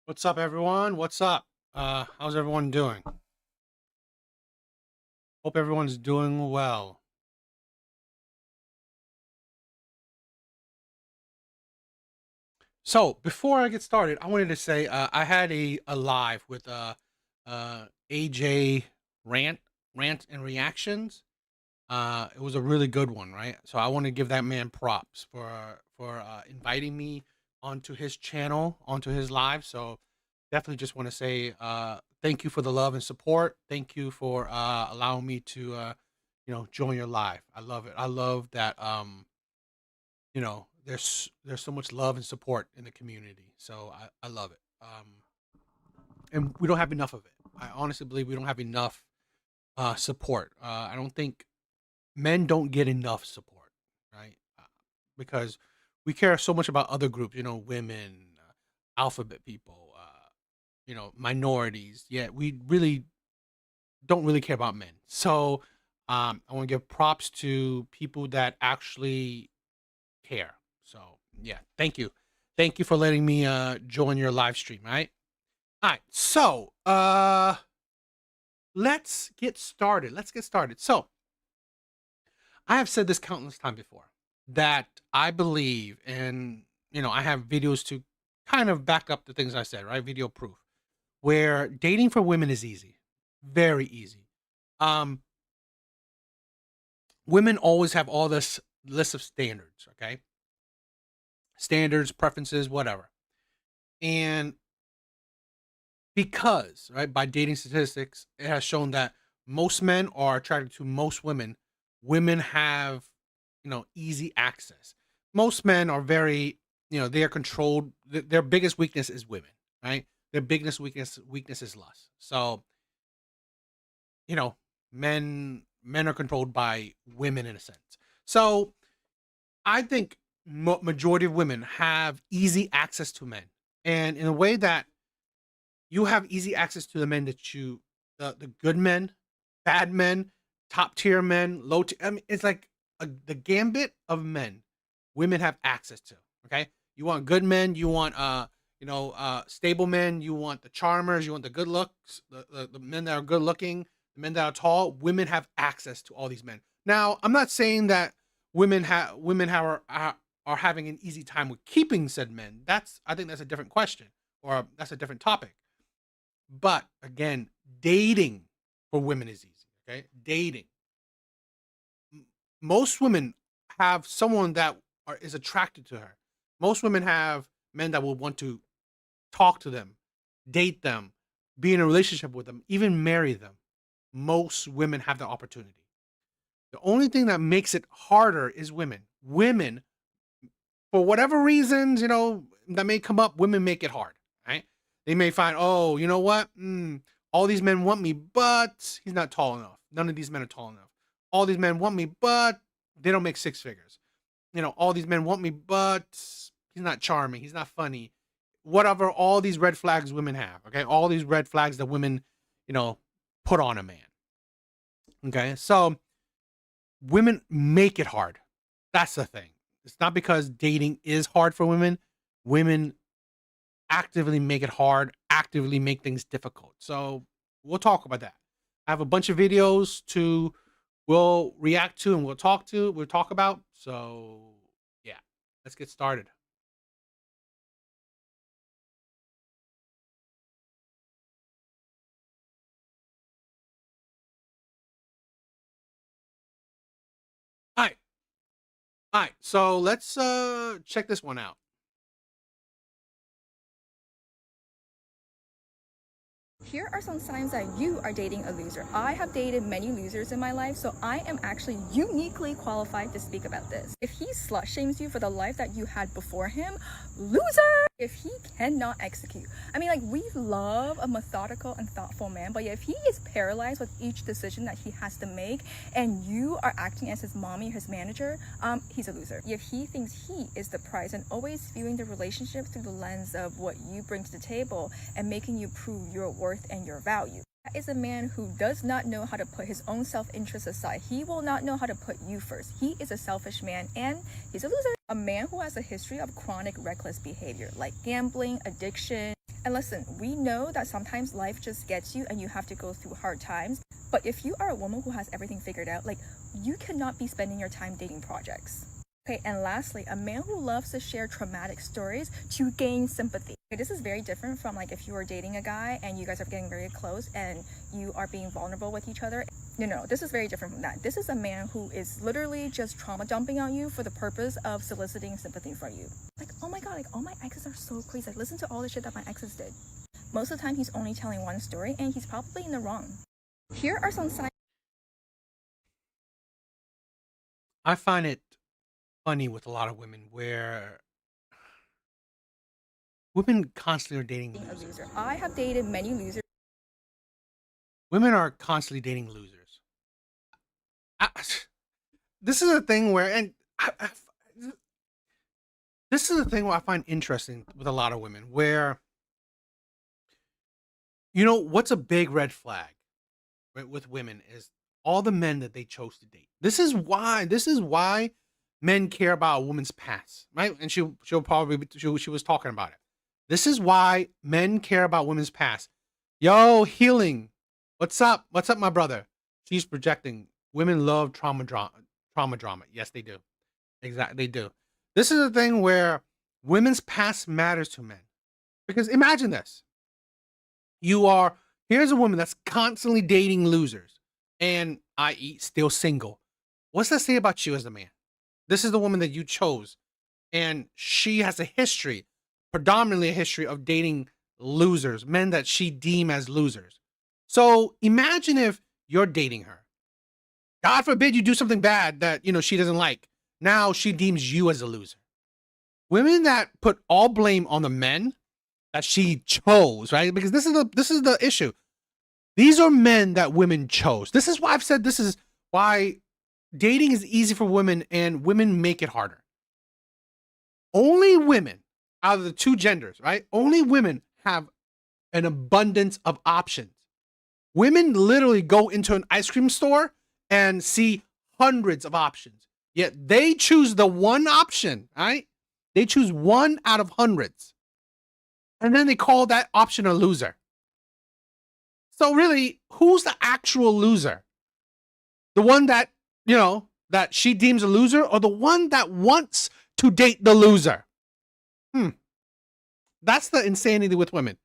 What's up, everyone? What's up? How's everyone doing? Hope everyone's doing well. So, before I get started, I wanted to say I had a live with AJ rant rant and reactions. It was a really good one, right? So I want to give that man props for inviting me onto his channel, onto his live. So definitely just want to say thank you for the love and support. Thank you for allowing me to join your live. I love it. I love that there's so much love and support in the community. So I love it. And we don't have enough of it. I honestly believe we don't have enough support. I don't think men don't get enough support, right? Because we care so much about other groups, women, alphabet people, minorities. Yet we really don't really care about men. So I want to give props to people that actually care. So yeah, thank you for letting me join your live stream. Right. All right. So let's get started. So I have said this countless times before that I believe, and I have videos to kind of back up the things I said, right? Video proof, where dating for women is easy, very easy. Um, Women always have all this list of standards, okay? Standards, preferences, whatever. And because, right, by dating statistics, it has shown that most men are attracted to most women. Women have, easy access. Most men are very, they are controlled. Their biggest weakness is women, right? Their biggest weakness is lust. So, you know, men are controlled by women in a sense. So, I think majority of women have easy access to men, and in a way that you have easy access to the men that the good men, bad men, top tier men, low tier. I mean, it's like the gambit of men. Women have access to. Okay, you want good men, you want stable men, you want the charmers, you want the good looks, the men that are good looking, the men that are tall. Women have access to all these men. Now, I'm not saying that women are having an easy time with keeping said men. I think that's a different question, or that's a different topic. But again, dating for women is easy. Okay, dating. Most women have someone that is attracted to her. Most women have men that will want to talk to them, date them, be in a relationship with them, even marry them. Most women have the opportunity. The only thing that makes it harder is women. Women, for whatever reasons, that may come up, women make it hard, right? They may find, oh, you know what? All these men want me, but he's not tall enough. None of these men are tall enough. All these men want me, but they don't make six figures. All these men want me, but he's not charming. He's not funny. Whatever, all these red flags women have, okay? All these red flags that women, you know, put on a man. Okay. So women make it hard. That's the thing. It's not because dating is hard for women. Women actively make it hard, actively make things difficult. So we'll talk about that. I have a bunch of videos to we'll react to and we'll talk about. So yeah, let's get started. All right. All right. So let's check this one out. Here are some signs that you are dating a loser. I have dated many losers in my life, so I am actually uniquely qualified to speak about this. If he slut shames you for the life that you had before him, loser! If he cannot execute. I mean, like, we love a methodical and thoughtful man, but if he is paralyzed with each decision that he has to make and you are acting as his mommy or his manager, he's a loser. If he thinks he is the prize and always viewing the relationship through the lens of what you bring to the table and making you prove your worth and your value, that is a man who does not know how to put his own self-interest aside. He will not know how to put you first. He is a selfish man and he's a loser. A man who has a history of chronic reckless behavior like gambling, addiction, And listen, we know that sometimes life just gets you and you have to go through hard times. But if you are a woman who has everything figured out, like, you cannot be spending your time dating projects. Okay, and lastly, a man who loves to share traumatic stories to gain sympathy. Okay, this is very different from like if you are dating a guy and you guys are getting very close and you are being vulnerable with each other. No, this is very different from that. This is a man who is literally just trauma dumping on you for the purpose of soliciting sympathy from you. Like, oh my god, like all my exes are so crazy. Like, listen to all the shit that my exes did. Most of the time he's only telling one story and he's probably in the wrong. Here are some signs. I find it funny with a lot of women where women constantly are dating Being a losers. loser. I have dated many losers. Women are constantly dating losers. I, this is a thing where, and this is the thing where I find interesting with a lot of women where, you know, what's a big red flag, right, with women is all the men that they chose to date. This is why men care about a woman's past, right? And she'll probably she was talking about it. This is why men care about women's past. Yo, healing. What's up? What's up, my brother? She's projecting. Women love trauma drama. Yes, they do. Exactly, they do. This is a thing where women's past matters to men. Because imagine this. Here's a woman that's constantly dating losers, and i.e. still single. What's that say about you as a man? This is the woman that you chose, and she has a history, predominantly a history of dating losers, men that she deem as losers. So imagine if you're dating her. God forbid you do something bad that, you know, she doesn't like. Now she deems you as a loser. Women that put all blame on the men that she chose, right? Because this is the issue. These are men that women chose. This is why I've said this is why dating is easy for women and women make it harder. Only women out of the two genders, right? Only women have an abundance of options. Women literally go into an ice cream store and see hundreds of options. Yet they choose the one option, right? They choose one out of hundreds. And then they call that option a loser. So really, who's the actual loser? The one that, you know, that she deems a loser, or the one that wants to date the loser? That's the insanity with women.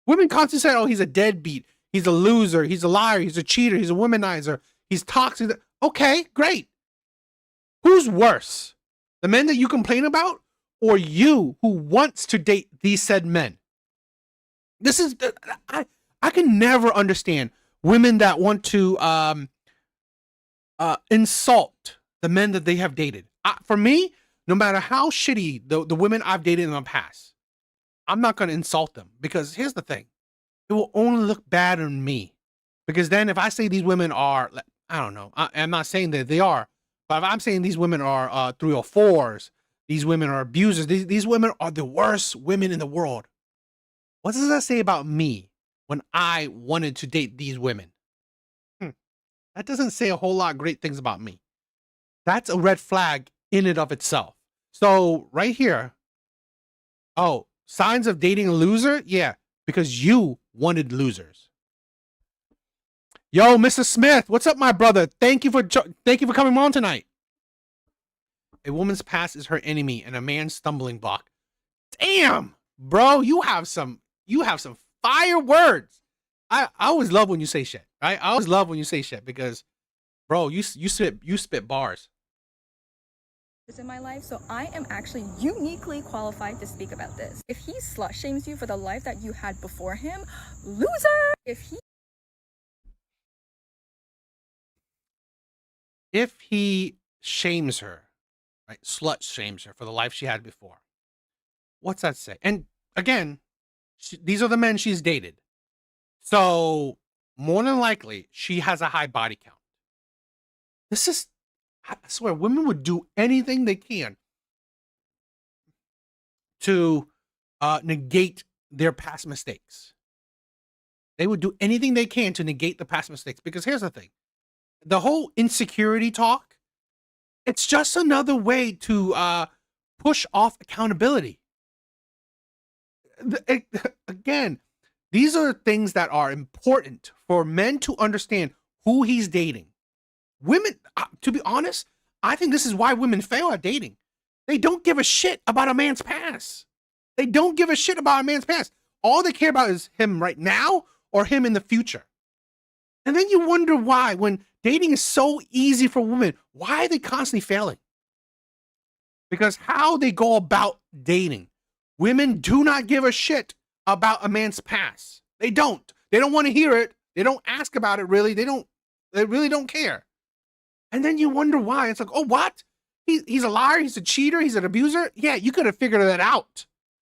Women constantly say, oh, he's a deadbeat. He's a loser. He's a liar. He's a cheater. He's a womanizer. He's toxic. Okay, great. Who's worse? The men that you complain about, or you who wants to date these said men? This is, I can never understand women that want to insult the men that they have dated. For me, no matter how shitty the women I've dated in the past, I'm not going to insult them, because here's the thing. It will only look bad on me. Because then if I say these women are, I don't know, I'm not saying that they are, but if I'm saying these women are 304s, these women are abusers, these women are the worst women in the world. What does that say about me when I wanted to date these women? That doesn't say a whole lot of great things about me. That's a red flag in and of itself. So right here, oh, signs of dating a loser? Yeah, because you wanted losers. Yo, Mr. Smith, what's up, my brother? Thank you for coming on tonight. A woman's past is her enemy and a man's stumbling block. Damn, bro, you have some fire words. I always love when you say shit, right? I always love when you say shit because, bro, you spit bars. In my life, so I am actually uniquely qualified to speak about this. If he slut shames you for the life that you had before him, loser. If he shames her, right, slut shames her for the life she had before, what's that say? And again, these are the men she's dated, so more than likely she has a high body count. This is, I swear, women would do anything they can to negate their past mistakes. They would do anything they can to negate the past mistakes. Because here's the thing. The whole insecurity talk, it's just another way to push off accountability. Again, these are things that are important for men to understand who he's dating. Women, to be honest, I think this is why women fail at dating. They don't give a shit about a man's past. They don't give a shit about a man's past. All they care about is him right now or him in the future. And then you wonder why, when dating is so easy for women, why are they constantly failing? Because how they go about dating. Women do not give a shit about a man's past. They don't. They don't want to hear it. They don't ask about it, really. They really don't care. And then you wonder why. It's like, oh, what? He's a liar. He's a cheater. He's an abuser. Yeah, you could have figured that out.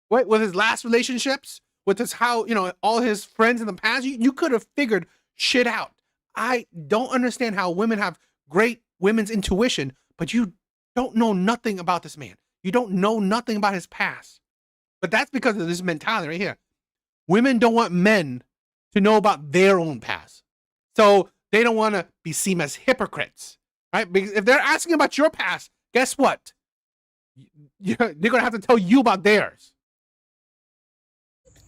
What, with his last relationships, with his all his friends in the past, you could have figured shit out. I don't understand how women have great women's intuition, but you don't know nothing about this man. You don't know nothing about his past. But that's because of this mentality right here. Women don't want men to know about their own past. So they don't want to be seen as hypocrites, right? Because if they're asking about your past, guess what? They're going to have to tell you about theirs.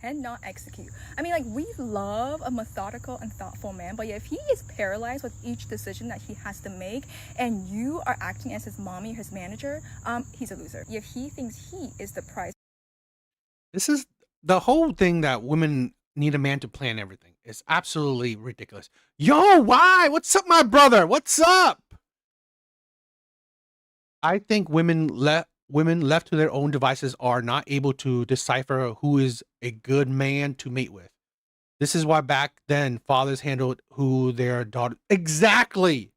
Cannot execute. I mean, like, we love a methodical and thoughtful man, but if he is paralyzed with each decision that he has to make and you are acting as his mommy or his manager, he's a loser. If he thinks he is the prize. This is the whole thing that women need a man to plan everything. It's absolutely ridiculous. Yo, why? What's up, my brother? What's up? I think women left to their own devices are not able to decipher who is a good man to mate with. This is why back then fathers handled who their daughter. Exactly.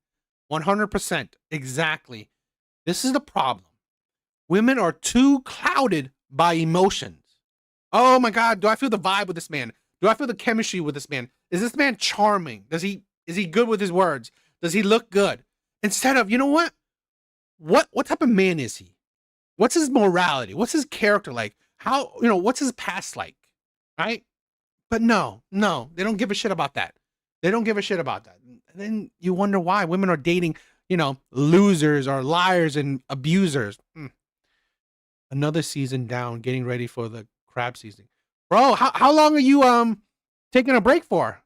100%. Exactly. This is the problem. Women are too clouded by emotions. Oh my God, do I feel the vibe with this man? Do I feel the chemistry with this man? Is this man charming? Is he good with his words? Does he look good? Instead of, you know what? What type of man is he? What's his morality? What's his character like? How, what's his past like? Right? But no, they don't give a shit about that. They don't give a shit about that. And then you wonder why women are dating, losers or liars and abusers. Another season down, getting ready for the crab season. Bro, how long are you taking a break for?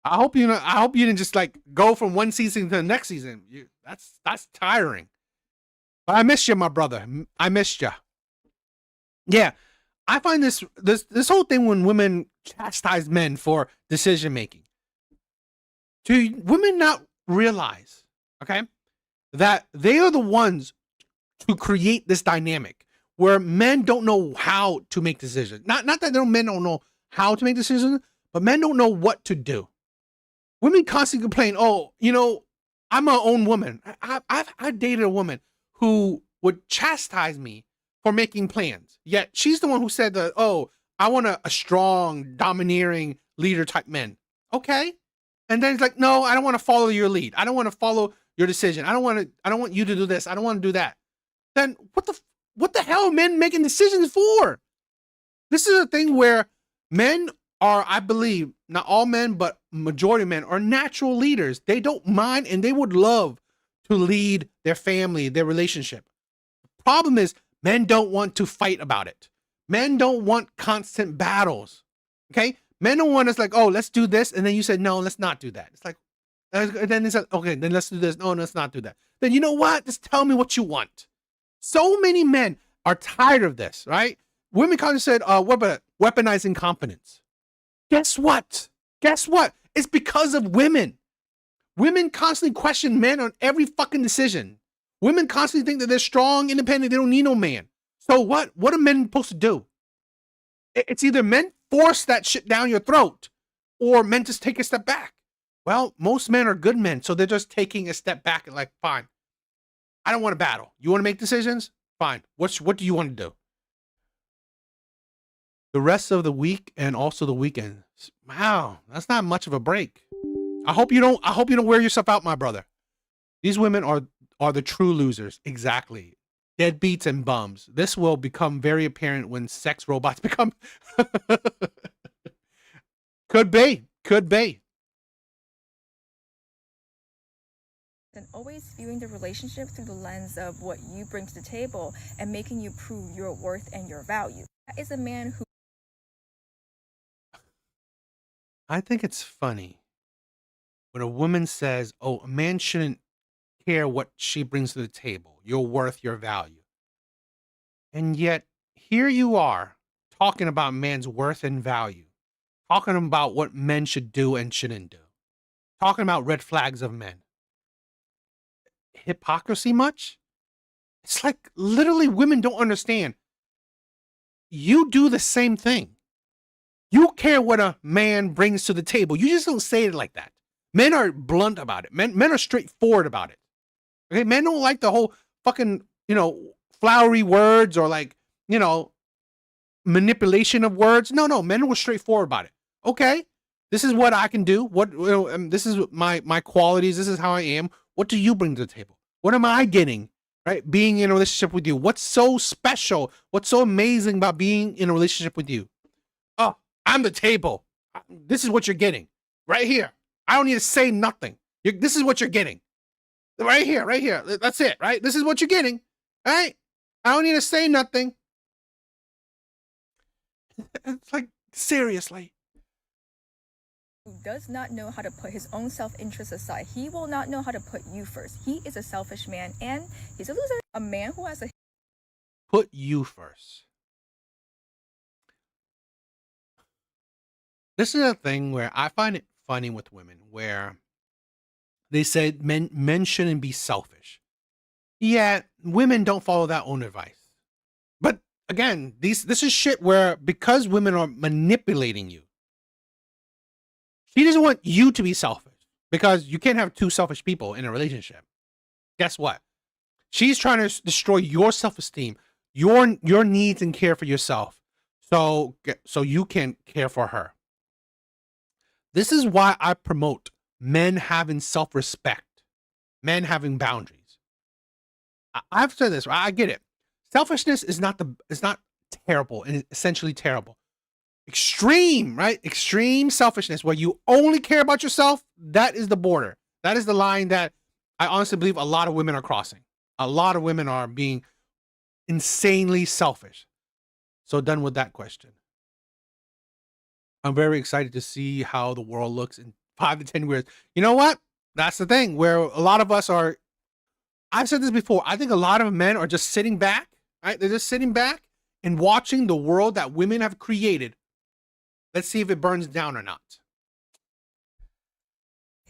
I hope you didn't just like go from one season to the next season. That's tiring. But I missed you, my brother. I missed you. Yeah, I find this whole thing when women chastise men for decision making. Do women not realize, okay, that they are the ones to create this dynamic where men don't know how to make decisions. Not that men don't know how to make decisions, but men don't know what to do. Women constantly complain, oh, I'm my own woman. I dated a woman who would chastise me for making plans. Yet she's the one who said that, oh, I want a strong, domineering leader type man. Okay. And then it's like, no, I don't want to follow your lead. I don't want to follow your decision. I don't want you to do this. I don't want to do that. Then what the hell are men making decisions for? This is a thing where men are, I believe, not all men, but majority of men are natural leaders. They don't mind and they would love to lead their family, their relationship. The problem is men don't want to fight about it. Men don't want constant battles. Okay? Men don't want us like, oh, let's do this. And then you said, no, let's not do that. It's like, and then they said, okay, then let's do this. No, let's not do that. Then you know what? Just tell me what you want. So many men are tired of this, right? Women kind of said, what about weaponizing competence? Guess what? It's because of women. Women constantly question men on every fucking decision. Women constantly think that they're strong, independent, they don't need no man. So what? What are men supposed to do? It's either men force that shit down your throat or men just take a step back. Well, most men are good men, so they're just taking a step back and like, fine. I don't want to battle. You want to make decisions? Fine. What do you want to do? The rest of the week and also the weekend. Wow, that's not much of a break. I hope you don't wear yourself out, my brother. These women are the true losers. Exactly. Deadbeats and bums. This will become very apparent when sex robots become Could be. And always viewing the relationship through the lens of what you bring to the table and making you prove your worth and your value. That is a man who I think it's funny when a woman says, "Oh, a man shouldn't care what she brings to the table, your worth, your value." And yet, here you are talking about man's worth and value, talking about what men should do and shouldn't do, talking about red flags of men. Hypocrisy much? It's like literally women don't understand. You do the same thing. You care what a man brings to the table. You just don't say it like that. Men are blunt about it. Men are straightforward about it. Okay, men don't like the whole fucking, flowery words or like, manipulation of words. No, men were straightforward about it. Okay, this is what I can do. This is my qualities. This is how I am. What do you bring to the table? What am I getting? Right, being in a relationship with you. What's so special? What's so amazing about being in a relationship with you? Oh, I'm the table. This is what you're getting right here. I don't need to say nothing. This is what you're getting right here, right here. That's it, right? This is what you're getting, right? I don't need to say nothing. It's like, seriously. Who does not know how to put his own self-interest aside. He will not know how to put you first. He is a selfish man and he's a loser. A man who has a Put you first. This is a thing where I find it funny with women, where they said men shouldn't be selfish. Yeah, women don't follow that own advice. But again, this is shit where, because women are manipulating you, she doesn't want you to be selfish, because you can't have two selfish people in a relationship. Guess what? She's trying to destroy your self-esteem, your needs and care for yourself, so you can care for her. This is why I promote men having self-respect, men having boundaries. I've said this, right? I get it. Selfishness is not terrible and essentially terrible. Extreme, right? Extreme selfishness where you only care about yourself, that is the border. That is the line that I honestly believe a lot of women are crossing. A lot of women are being insanely selfish. So done with that question. I'm very excited to see how the world looks in 5 to 10 years. You know what? That's the thing where a lot of us are. I've said this before. I think a lot of men are just sitting back, right? They're just sitting back and watching the world that women have created. Let's see if it burns down or not.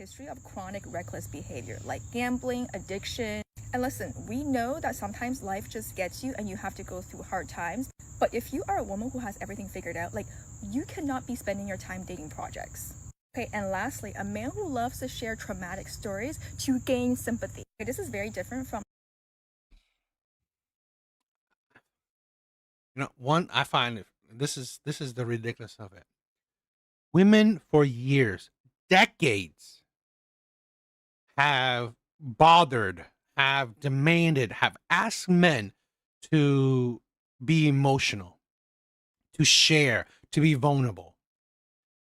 history of chronic reckless behavior like gambling, addiction. And listen, we know that sometimes life just gets you and you have to go through hard times. But if you are a woman who has everything figured out, like, you cannot be spending your time dating projects. Okay, and lastly, a man who loves to share traumatic stories to gain sympathy. Okay, this is very different from one, I find this is the ridiculous of it. Women for years, decades, have bothered, have demanded, have asked men to be emotional, to share, to be vulnerable.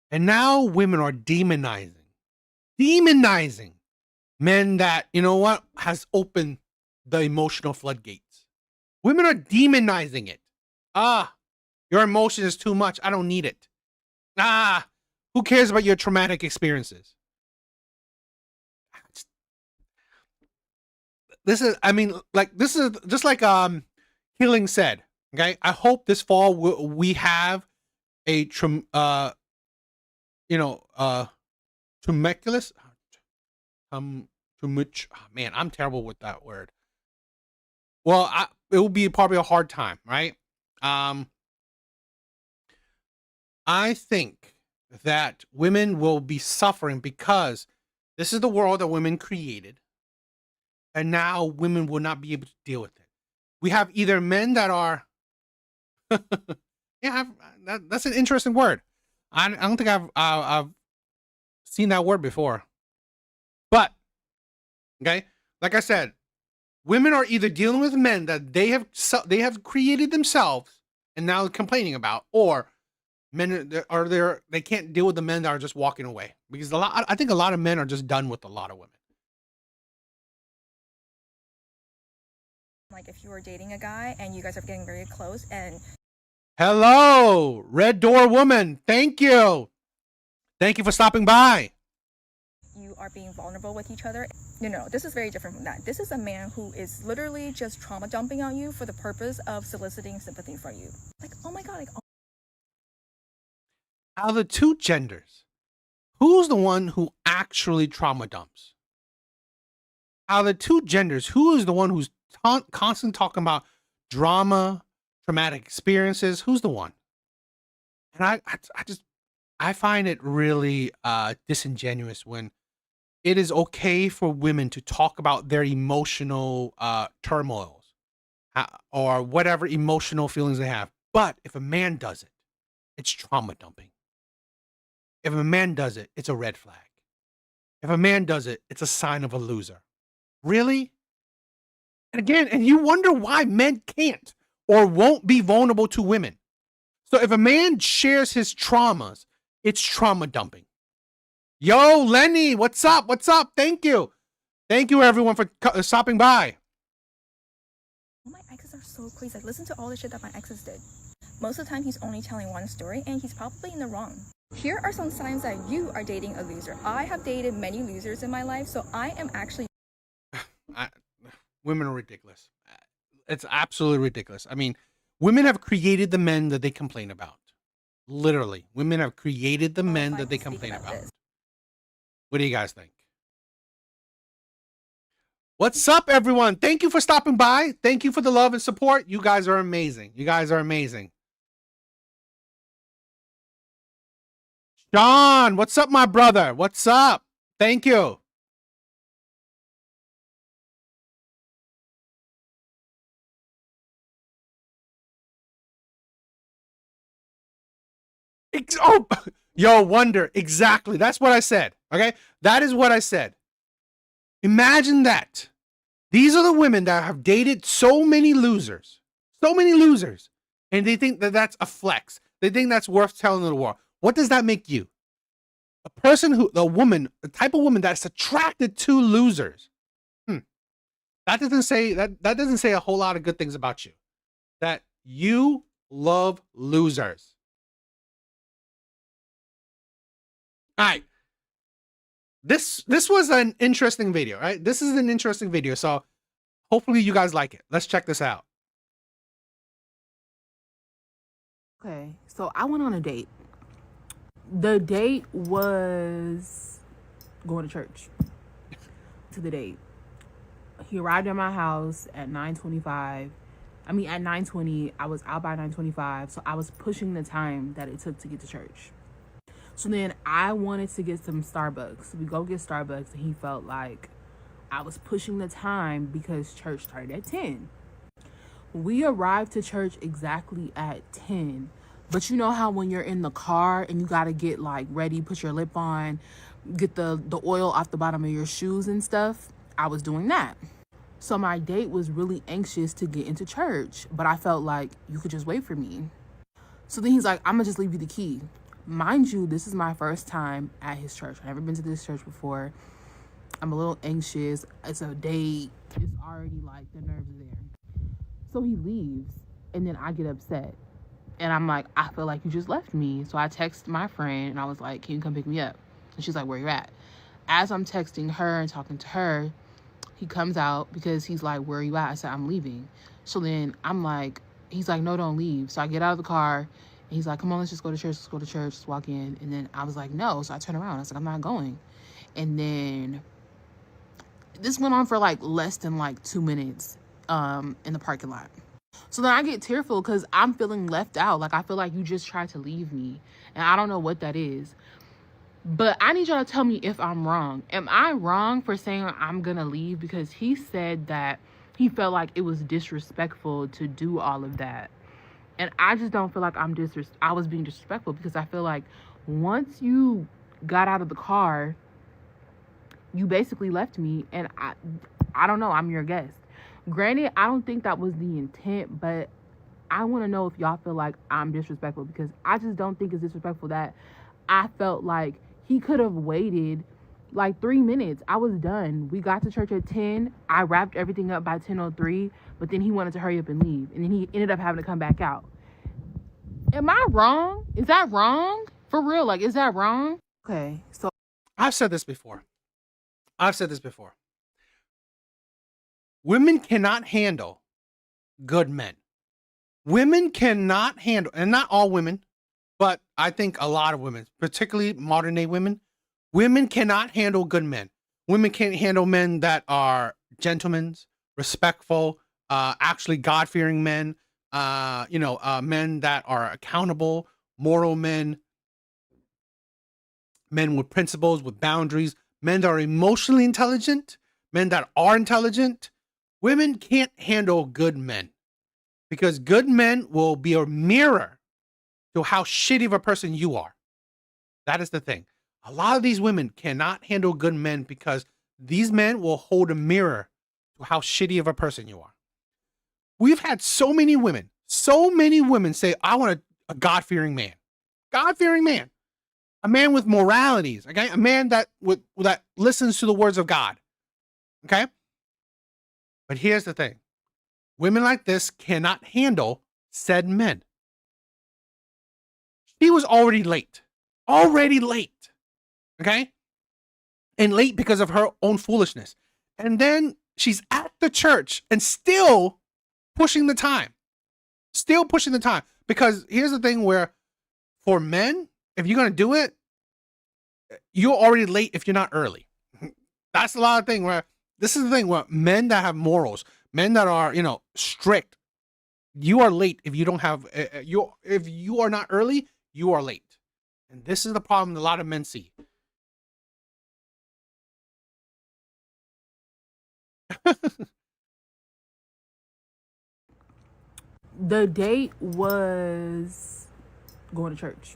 And now women are demonizing men that, has opened the emotional floodgates. Women are demonizing it. Your emotion is too much. I don't need it. Who cares about your traumatic experiences? This is just like Healing said. Okay, I hope this fall we have a traumaculous. Man, I'm terrible with that word. Well, it will be probably a hard time, right? I think that women will be suffering because this is the world that women created, and now women will not be able to deal with it. We have either men that are, that's an interesting word. I don't think I've seen that word before, but okay, like I said, women are either dealing with men that they have created themselves and now complaining about, or men are there, they can't deal with the men that are just walking away, because I think a lot of men are just done with a lot of women. like if you were dating a guy and you guys are getting very close and Hello, Red Door Woman. Thank you. Thank you for stopping by. You are being vulnerable with each other. No, this is very different from that. This is a man who is literally just trauma dumping on you for the purpose of soliciting sympathy from you. Like, oh my God, like, Out of the two genders, who's the one who actually trauma dumps? Out of the two genders, who is the one who's constantly talking about drama, traumatic experiences? Who's the one? And I find it really disingenuous when it is okay for women to talk about their emotional turmoils or whatever emotional feelings they have. But if a man does it, it's trauma dumping. If a man does it, it's a red flag. If a man does it, it's a sign of a loser. Really? And again, and you wonder why men can't or won't be vulnerable to women. So if a man shares his traumas, it's trauma dumping. Yo, Lenny, what's up? What's up? Thank you. Thank you, everyone, for stopping by. oh, my exes are so crazy. Like, listen to all the shit that my exes did. Most of the time, he's only telling one story, and he's probably in the wrong. Here are some signs that you are dating a loser. I have dated many losers in my life, so I am actually... Women are ridiculous. It's absolutely ridiculous. I mean, women have created the men that they complain about. Literally, women have created the men that they complain about. What do you guys think? What's up, everyone? Thank you for stopping by. Thank you for the love and support. You guys are amazing. You guys are amazing. Sean, what's up, my brother? What's up? Thank you. Oh, yo, Wonder. Exactly. That's what I said. Okay. That is what I said. Imagine that. These are the women that have dated so many losers. So many losers. And they think that that's a flex. They think that's worth telling the world. What does that make you? A person who, the type of woman that's attracted to losers. That doesn't say that doesn't say a whole lot of good things about you. That you love losers. All right. This was an interesting video, right? This is an interesting video. So hopefully you guys like it. Let's check this out. Okay, so I went on a date. The date was going to church. To the date. He arrived at my house at 9:25. I mean, at 9:20. I was out by 9:25, so I was pushing the time that it took to get to church. So then I wanted to get some Starbucks. We go get Starbucks, and he felt like I was pushing the time because church started at 10. We arrived to church exactly at 10. But you know how when you're in the car and you got to get like ready, put your lip on, get the oil off the bottom of your shoes and stuff? I was doing that. So my date was really anxious to get into church, but I felt like you could just wait for me. So then he's like, I'm gonna just leave you the key. Mind you, this is my first time at his church. I've never been to this church before. I'm a little anxious. It's a date. It's already like the nerves are there. So he leaves, and then I get upset. And I'm like, I feel like you just left me. So I text my friend, and I was like, can you come pick me up? And she's like, where you at? As I'm texting her and talking to her, he comes out because he's like, where are you at? I said, I'm leaving. So then I'm like, he's like, no, don't leave. So I get out of the car, and he's like, come on, let's just go to church. Let's go to church. Let's walk in. And then I was like, no. So I turn around. I was like, I'm not going. And then this went on for like less than like 2 minutes in the parking lot. So then I get tearful because I'm feeling left out. Like, I feel like you just tried to leave me. And I don't know what that is. But I need y'all to tell me if I'm wrong. Am I wrong for saying I'm going to leave? Because he said that he felt like it was disrespectful to do all of that. And I just don't feel like I was being disrespectful, because I feel like once you got out of the car, you basically left me. And I don't know. I'm your guest. Granted, I don't think that was the intent, but I want to know if y'all feel like I'm disrespectful, because I just don't think it's disrespectful that I felt like he could have waited like 3 minutes. I was done. We got to church at 10. I wrapped everything up by 10:03, but then he wanted to hurry up and leave. And then he ended up having to come back out. Am I wrong? Is that wrong? For real, like, is that wrong? Okay, so I've said this before. I've said this before. Women cannot handle good men. Women cannot handle, and not all women, but I think a lot of women, particularly modern day women cannot handle good men. Women can't handle men that are gentlemen, respectful, actually God fearing men, men that are accountable, moral men, men with principles, with boundaries, men that are emotionally intelligent, men that are intelligent. Women can't handle good men because good men will be a mirror to how shitty of a person you are. That is the thing. A lot of these women cannot handle good men because these men will hold a mirror to how shitty of a person you are. We've had so many women say, I want a God-fearing man. God-fearing man. A man with moralities, okay? A man that listens to the words of God, okay? But here's the thing. Women like this cannot handle said men. She was already late, okay? And late because of her own foolishness. And then she's at the church and still pushing the time. Because here's the thing where for men, if you're going to do it, you're already late if you're not early. That's a lot of thing where this is the thing where men that have morals, men that are, strict, you are late if you don't have, if you are not early, you are late. And this is the problem a lot of men see. the date was going to church,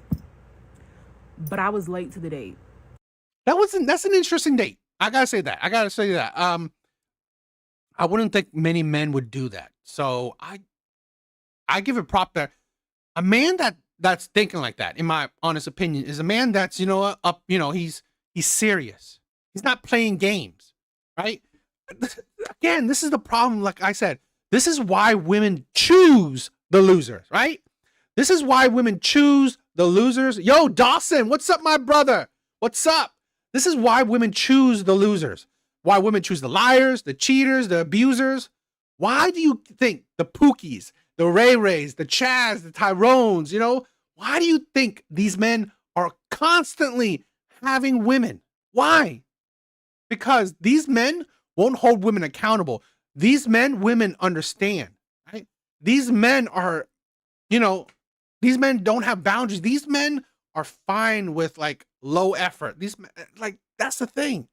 but I was late to the date. That's an interesting date. I gotta say that. I wouldn't think many men would do that. So I give it prop there. A man that's thinking like that, in my honest opinion, is a man that's, he's serious. He's not playing games, right? Again, this is the problem. Like I said, this is why women choose the losers, right? This is why women choose the losers. Yo, Dawson, what's up, my brother? What's up? This is why women choose the losers. Why women choose the liars, the cheaters, the abusers. Why do you think the Pookies, the Ray Rays, the Chaz, the Tyrones, why do you think these men are constantly having women? Why? Because these men won't hold women accountable. These women understand, right? These men are, these men don't have boundaries. These men are fine with like low effort. These men, like, that's the thing.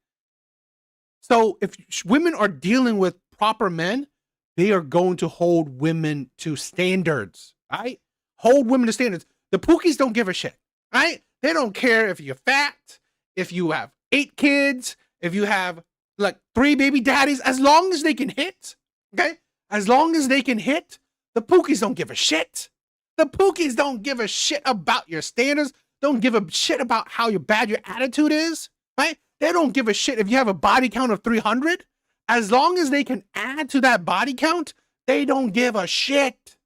So if women are dealing with proper men, they are going to hold women to standards, right? Hold women to standards. The Pookies don't give a shit, right? They don't care if you're fat, if you have 8 kids, if you have like 3 baby daddies, as long as they can hit, okay? As long as they can hit, the Pookies don't give a shit. The Pookies don't give a shit about your standards, don't give a shit about how bad your attitude is, right? They don't give a shit if you have a body count of 300. As long as they can add to that body count, they don't give a shit.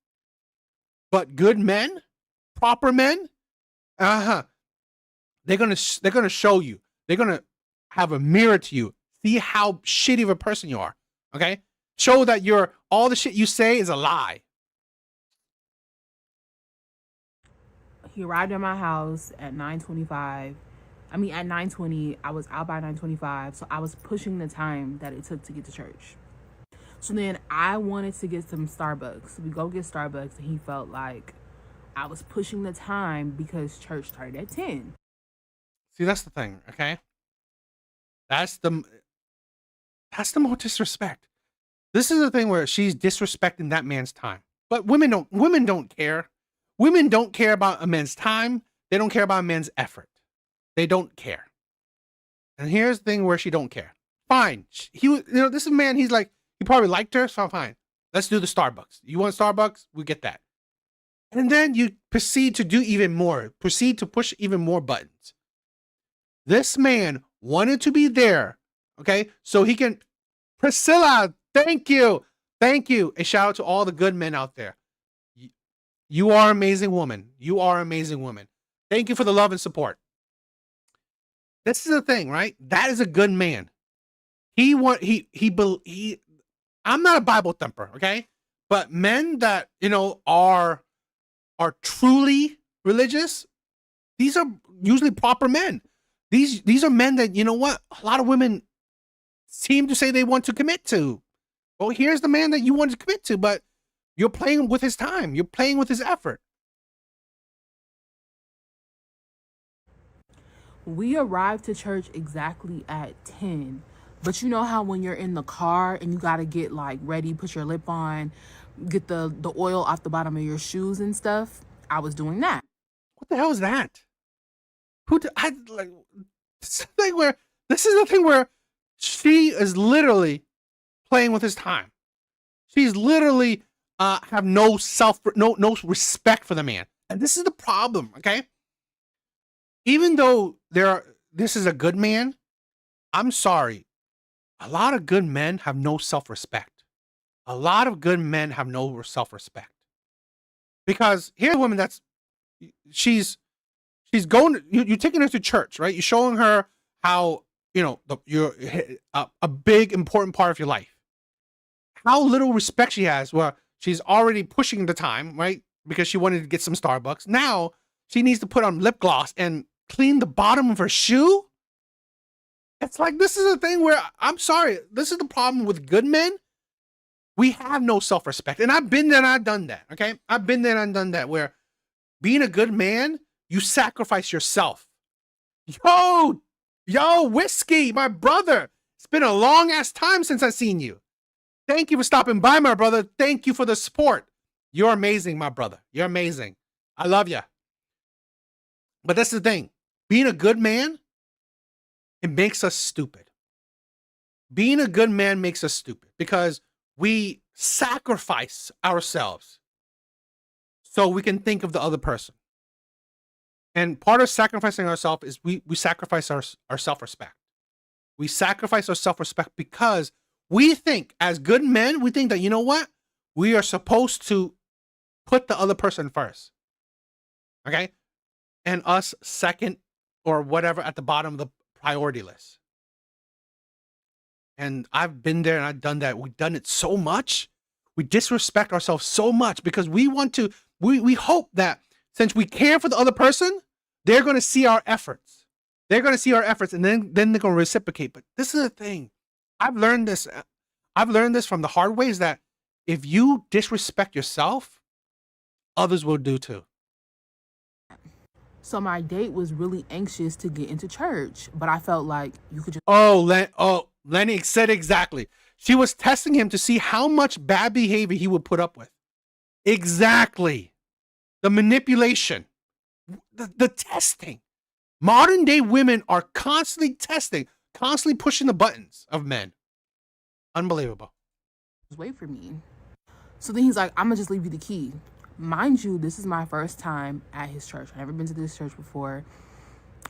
But good men, proper men, they're gonna show you. They're gonna have a mirror to you. See how shitty of a person you are. Okay? Show that all the shit you say is a lie. He arrived at my house at 9:25. At 9:20. I was out by 9:25, so I was pushing the time that it took to get to church. So then I wanted to get some Starbucks. So we go get Starbucks, and he felt like I was pushing the time because church started at 10. See, that's the thing, okay? That's the more disrespect. This is the thing where she's disrespecting that man's time. But women don't care. Women don't care about a man's time. They don't care about a man's effort. They don't care. And here's the thing where she don't care. Fine. He was, this is a man, he's like, he probably liked her, so fine. Let's do the Starbucks. You want Starbucks? We get that. And then you proceed to do even more. Proceed to push even more buttons. This man wanted to be there, okay? So he can, Priscilla, thank you. Thank you. And shout out to all the good men out there. You are an amazing woman. You are an amazing woman. Thank you for the love and support. This is the thing, right? That is a good man. He I'm not a Bible thumper, okay? But men that, are truly religious, these are usually proper men. These are men that, a lot of women seem to say they want to commit to. Well, here's the man that you want to commit to, but you're playing with his time. You're playing with his effort. We arrived to church exactly at 10. But you know how when you're in the car and you got to get like ready, put your lip on, get the oil off the bottom of your shoes and stuff? I was doing that. What the hell is that? This is the thing where she is literally playing with his time. She's literally have no respect for the man. And this is the problem, okay? Even though this is a good man, I'm sorry. A lot of good men have no self-respect. A lot of good men have no self-respect. Because here's a woman she's going, you're taking her to church, right? You're showing her how, you're a big, important part of your life. How little respect she has, where she's already pushing the time, right? Because she wanted to get some Starbucks. Now she needs to put on lip gloss and clean the bottom of her shoe. It's like, this is a thing where, I'm sorry, this is the problem with good men. We have no self-respect. And I've been there and I've done that, okay? I've been there and I've done that, where being a good man, you sacrifice yourself. Yo, Whiskey, my brother. It's been a long-ass time since I've seen you. Thank you for stopping by, my brother. Thank you for the support. You're amazing, my brother. You're amazing. I love you. But that's the thing. Being a good man, it makes us stupid. Being a good man makes us stupid because we sacrifice ourselves so we can think of the other person. And part of sacrificing ourselves is we sacrifice our self-respect. We sacrifice our self-respect because we think, as good men, we think that, you know what? We are supposed to put the other person first. Okay? And us second or whatever at the bottom of the priority list. And I've been there and I've done that. We've done it so much. We disrespect ourselves so much because we want to, we hope that since we care for the other person, they're going to see our efforts. They're going to see our efforts and then they're going to reciprocate. But this is the thing. I've learned this from the hard way, is that if you disrespect yourself, others will do too. So my date was really anxious to get into church, but I felt like you could just... Lenny said exactly. She was testing him to see how much bad behavior he would put up with. Exactly. The manipulation. The testing. Modern day women are constantly testing, constantly pushing the buttons of men. Unbelievable. Wait for me. So then he's like, I'm gonna just leave you the key. Mind you, this is my first time at his church. I've never been to this church before.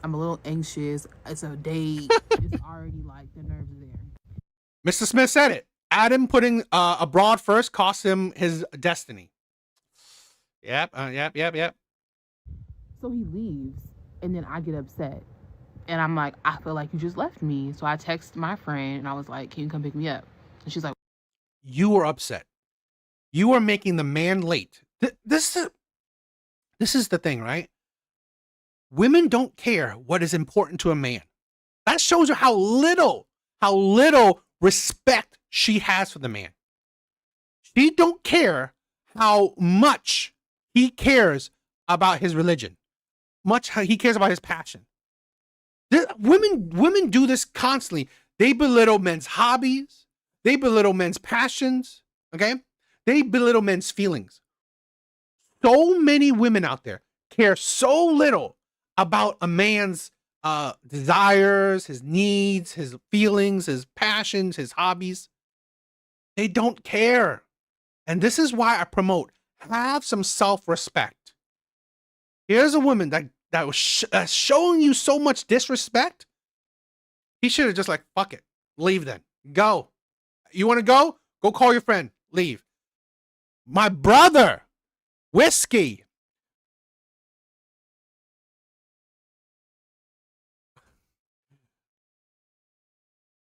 I'm a little anxious. It's a date. It's already like the nerves are there. Mr. Smith said it. Adam putting abroad first cost him his destiny. Yep. So he leaves, and then I get upset. And I'm like, I feel like you just left me. So I text my friend, and I was like, can you come pick me up? And she's like, you were upset. You are making the man late. This is the thing, right? Women don't care what is important to a man. That shows you how little respect she has for the man. She don't care how much he cares about his religion, much how he cares about his passion. Women do this constantly. They belittle men's hobbies. They belittle men's passions. Okay? They belittle men's feelings. So many women out there care so little about a man's desires, his needs, his feelings, his passions, his hobbies. They don't care. And this is why I promote, have some self-respect. Here's a woman that was showing you so much disrespect. He should have just like, fuck it. Leave then. Go. You want to go? Go call your friend. Leave. My brother, Whiskey.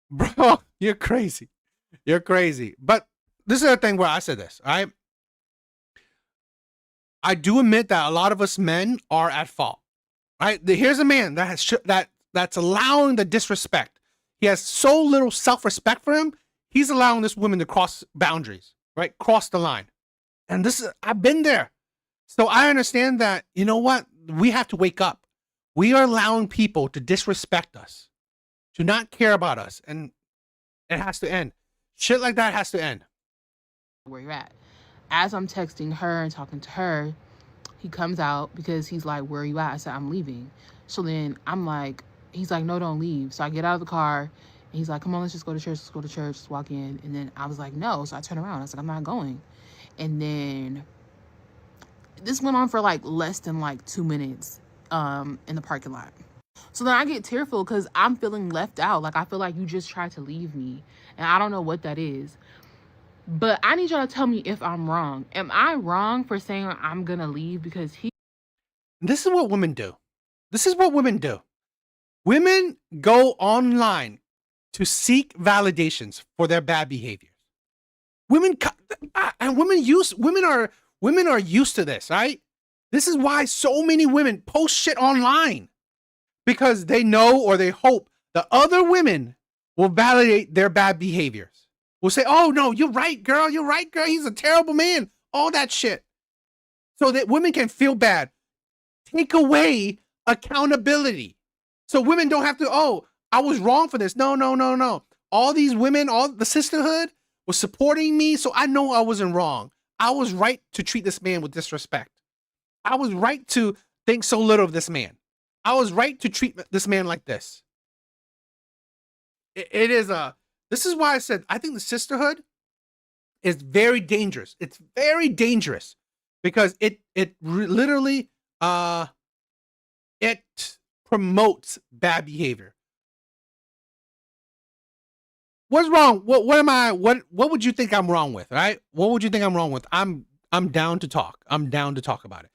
Bro, you're crazy. You're crazy. But this is the thing where I said this, all right? I do admit that a lot of us men are at fault, right? Here's a man that has that's allowing the disrespect. He has so little self-respect for him. He's allowing this woman to cross boundaries, right? Cross the line. And this is, I've been there. So I understand that, you know what? We have to wake up. We are allowing people to disrespect us, to not care about us. And it has to end. Shit like that has to end. Where you're at. As I'm texting her and talking to her, he comes out because he's like, where are you at? I said, I'm leaving. So then I'm like, he's like, no, don't leave. So I get out of the car and he's like, come on, let's just go to church. Let's go to church. Let's walk in. And then I was like, no. So I turn around. I was like, I'm not going. And then this went on for like less than like 2 minutes in the parking lot. So then I get tearful because I'm feeling left out. Like, I feel like you just tried to leave me. And I don't know what that is. But I need y'all to tell me if I'm wrong. Am I wrong for saying I'm going to leave because he... This is what women do. This is what women do. Women go online to seek validations for their bad behaviors. Women are used to this, right? This is why so many women post shit online, because they know or they hope that other women will validate their bad behaviors. Will say, oh no, you're right, girl. You're right, girl. He's a terrible man. All that shit. So that women can feel bad. Take away accountability. So women don't have to, oh, I was wrong for this. No. All these women, all the sisterhood was supporting me. So I know I wasn't wrong. I was right to treat this man with disrespect. I was right to think so little of this man. I was right to treat this man like this. This is why I said, I think the sisterhood is very dangerous. It's very dangerous because it literally, it promotes bad behavior. What's wrong? What would you think I'm wrong with? Right? What would you think I'm wrong with? I'm down to talk. I'm down to talk about it.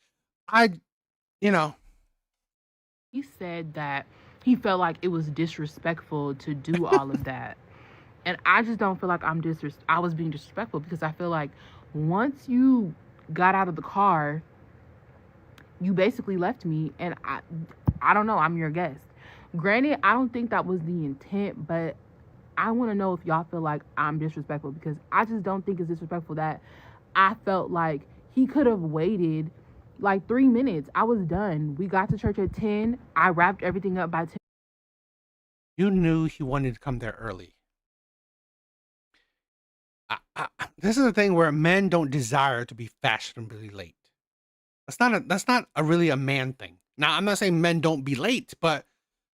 He said that he felt like it was disrespectful to do all of that. And I just don't feel like I was being disrespectful, because I feel like once you got out of the car, you basically left me, and I don't know, I'm your guest. Granted, I don't think that was the intent, but I want to know if y'all feel like I'm disrespectful, because I just don't think it's disrespectful that I felt like he could have waited like 3 minutes. I was done. We got to church at 10. I wrapped everything up by 10. You knew he wanted to come there early. This is the thing where men don't desire to be fashionably late. That's not really a man thing. Now, I'm not saying men don't be late, but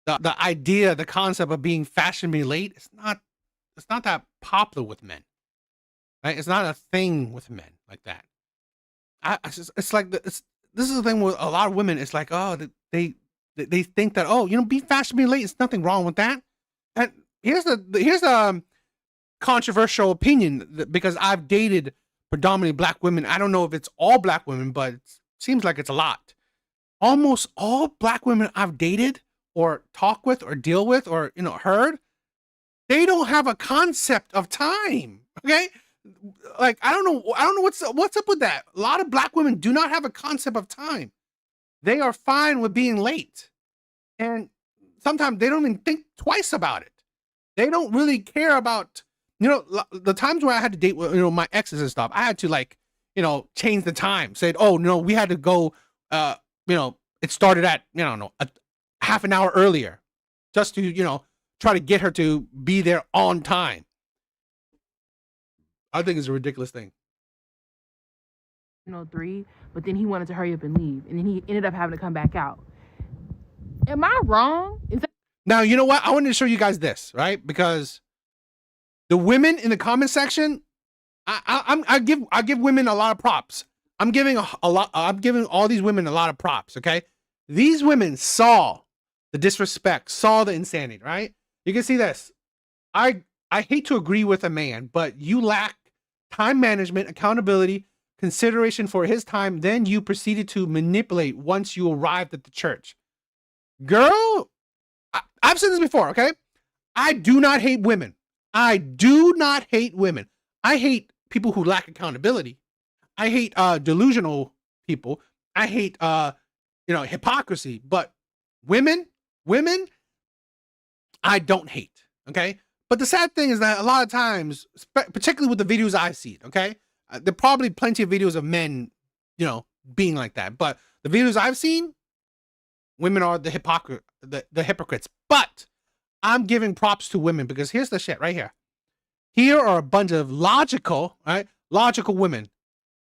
the idea, the concept of being fashionably late, it's not that popular with men. Right? It's not a thing with men like that. It's like this is the thing with a lot of women. It's like, oh, they think that, oh, be fashionably late. There's nothing wrong with that. And here's the controversial opinion, because I've dated predominantly black women. I don't know if it's all black women, but it seems like it's a lot. Almost all black women I've dated or talked with or deal with or heard, they don't have a concept of time. Okay, like I don't know what's up with that. A lot of black women do not have a concept of time. They are fine with being late, and sometimes they don't even think twice about it. They don't really care about. The times where I had to date with, my exes and stuff, I had to change the time. Said, oh, no, we had to go, it started at, a half an hour earlier just to, try to get her to be there on time. I think it's a ridiculous thing. 3, but then he wanted to hurry up and leave. And then he ended up having to come back out. Am I wrong? Now, you know what? I wanted to show you guys this, right? Because the women in the comment section, I give women a lot of props. I'm giving all these women a lot of props. Okay, these women saw the disrespect, saw the insanity. Right? You can see this. I hate to agree with a man, but you lack time management, accountability, consideration for his time. Then you proceeded to manipulate once you arrived at the church. Girl, I've said this before. Okay. I do not hate women. I do not hate women. I hate people who lack accountability. I hate delusional people. I hate hypocrisy. But women, I don't hate. Okay. But the sad thing is that a lot of times, particularly with the videos I see, okay, there are probably plenty of videos of men, being like that. But the videos I've seen, women are the hypocrites. But I'm giving props to women because here's the shit right here. Here are a bunch of logical women,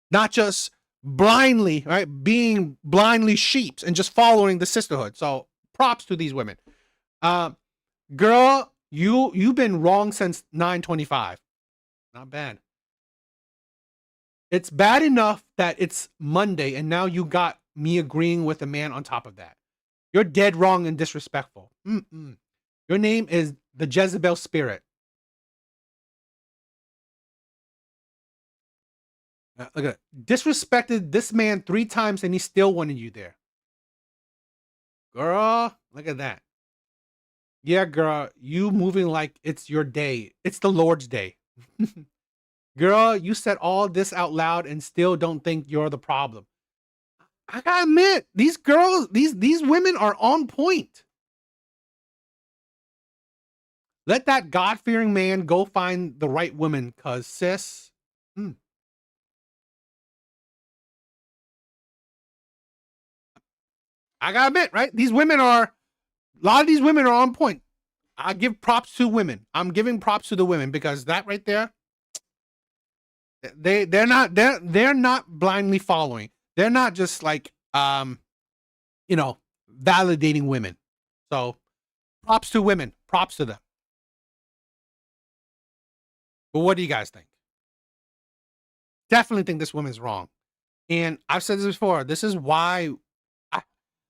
not just blindly, being blindly sheeps and just following the sisterhood. So props to these women. Girl, you've been wrong since 9/25. Not bad. It's bad enough that it's Monday and now you got me agreeing with a man on top of that. You're dead wrong and disrespectful. Your name is the Jezebel spirit. Look at it. Disrespected this man 3 times and he still wanted you there. Girl, look at that. Yeah, girl, you moving like it's your day. It's the Lord's day. Girl, you said all this out loud and still don't think you're the problem. I gotta admit, these girls, these women are on point. Let that God-fearing man go find the right woman, cause sis. I gotta admit, right? A lot of these women are on point. I give props to women. I'm giving props to the women because that right there, they're not blindly following. They're not just like validating women. So props to women. Props to them. But what do you guys think? Definitely think this woman's wrong. And I've said this before. This is why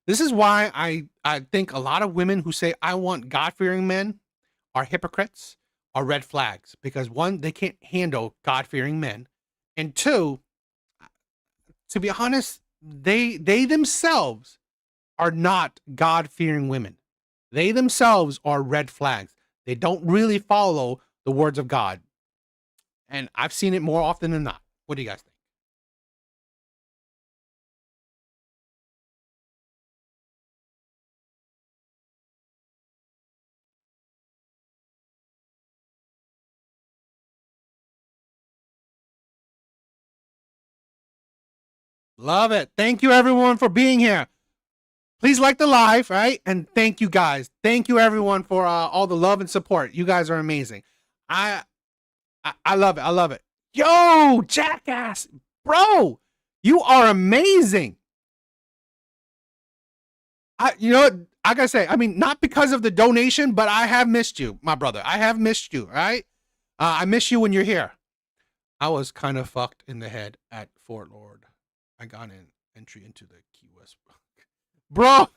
I think a lot of women who say I want God-fearing men are hypocrites, are red flags. Because 1, they can't handle God-fearing men. And 2, to be honest, they themselves are not God-fearing women. They themselves are red flags. They don't really follow the words of God. And I've seen it more often than not. What do you guys think? Love it. Thank you everyone for being here. Please like the live, right? And thank you guys. Thank you everyone for all the love and support. You guys are amazing. I love it. I love it. Yo, jackass, bro, you are amazing. I gotta say, I mean, not because of the donation, but I have missed you, my brother. I have missed you, right? I miss you when you're here. I was kind of fucked in the head at Fort Lord. I got an entry into the Key West. Bro,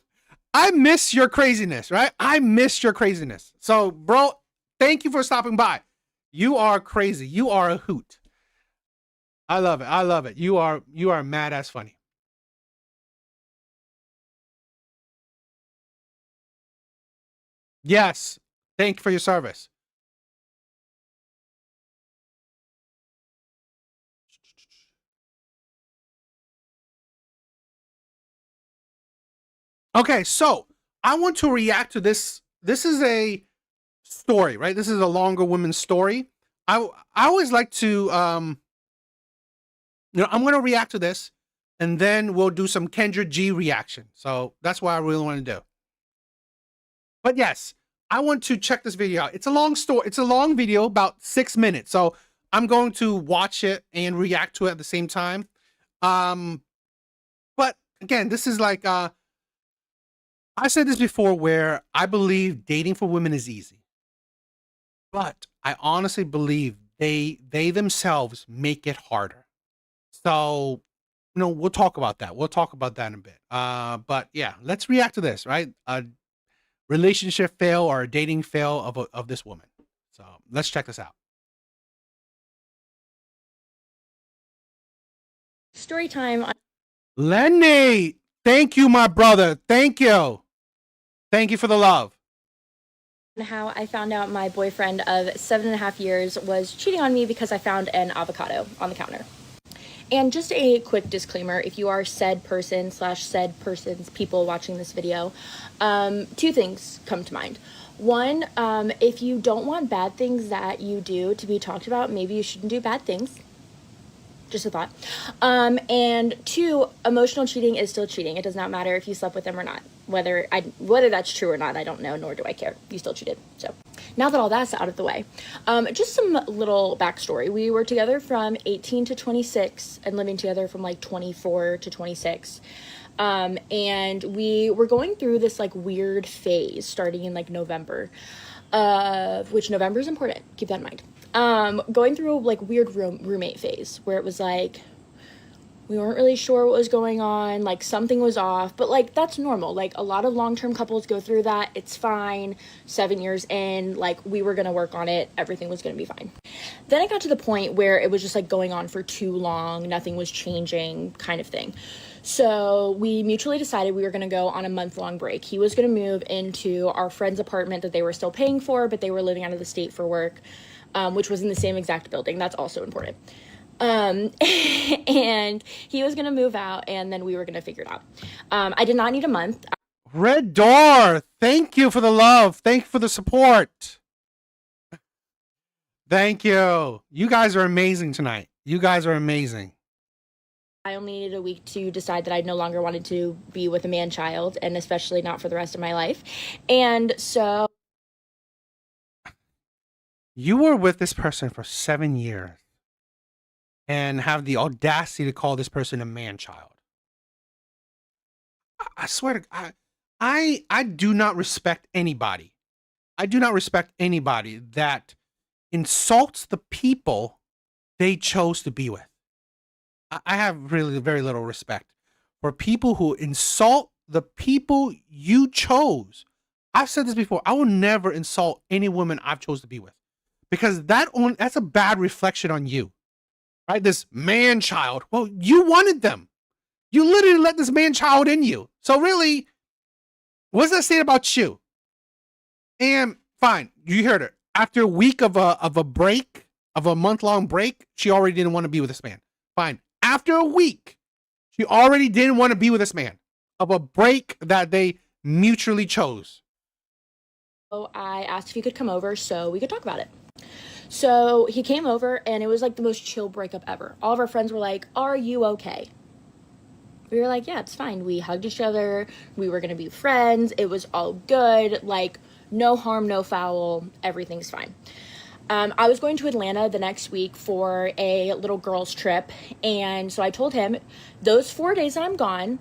I miss your craziness, right? I miss your craziness. So, bro, thank you for stopping by. You are crazy. You are a hoot. I love it. I love it. You are mad ass funny. Yes. Thank you for your service. Okay, so I want to react to this. This is a story, right? This is a longer woman's story. I always like to I'm going to react to this and then we'll do some Kendra G reaction. So that's what I really want to do. But yes, I want to check this video out. It's a long story. It's a long video, about 6 minutes. So I'm going to watch it and react to it at the same time. But again, this is like I said this before where I believe dating for women is easy. But I honestly believe they themselves make it harder. So, we'll talk about that. We'll talk about that in a bit. But yeah, let's react to this, right? A relationship fail or a dating fail of this woman. So let's check this out. Story time. Lenny, thank you, my brother. Thank you. Thank you for the love. How I found out my boyfriend of 7.5 years was cheating on me because I found an avocado on the counter. And just a quick disclaimer, if you are said person / said person's people watching this video, two things come to mind. One, if you don't want bad things that you do to be talked about, maybe you shouldn't do bad things. Just a thought. And two, emotional cheating is still cheating. It does not matter if you slept with them or not. Whether that's true or not, I don't know, nor do I care. You still cheated. So now that all that's out of the way, just some little backstory. We were together from 18 to 26 and living together from like 24 to 26. And we were going through this like weird phase starting in like November, which November is important. Keep that in mind. Going through a like weird roommate phase where it was like we weren't really sure what was going on, like something was off, but like that's normal. Like a lot of long-term couples go through that. It's fine. 7 years in, like we were gonna work on it. Everything was gonna be fine. Then it got to the point where it was just like going on for too long. Nothing was changing, kind of thing. So we mutually decided we were going to go on a month-long break. He was going to move into our friend's apartment that they were still paying for, but they were living out of the state for work, which was in the same exact building. That's also important. And he was going to move out, and then we were going to figure it out. I did not need a month. Red Door, thank you for the love. Thank you for the support. Thank you. You guys are amazing tonight. You guys are amazing. I only needed a week to decide that I no longer wanted to be with a man-child, and especially not for the rest of my life. And so... You were with this person for 7 years and have the audacity to call this person a man-child. I swear to God, I do not respect anybody. I do not respect anybody that insults the people they chose to be with. I have really very little respect for people who insult the people you chose. I've said this before. I will never insult any woman I've chose to be with because that's a bad reflection on you, right? This man child. Well, you wanted them. You literally let this man child in you. So really, what does that say about you? And fine, you heard her. After a week of a break, of a month-long break, she already didn't want to be with this man. Fine. After a week, she already didn't want to be with this man of a break that they mutually chose. So I asked if he could come over so we could talk about it. So he came over and it was like the most chill breakup ever. All of our friends were like, "Are you okay?" We were like, "Yeah, it's fine." We hugged each other. We were going to be friends. It was all good. Like, no harm, no foul. Everything's fine. I was going to Atlanta the next week for a little girls trip. And so I told him those 4 days that I'm gone,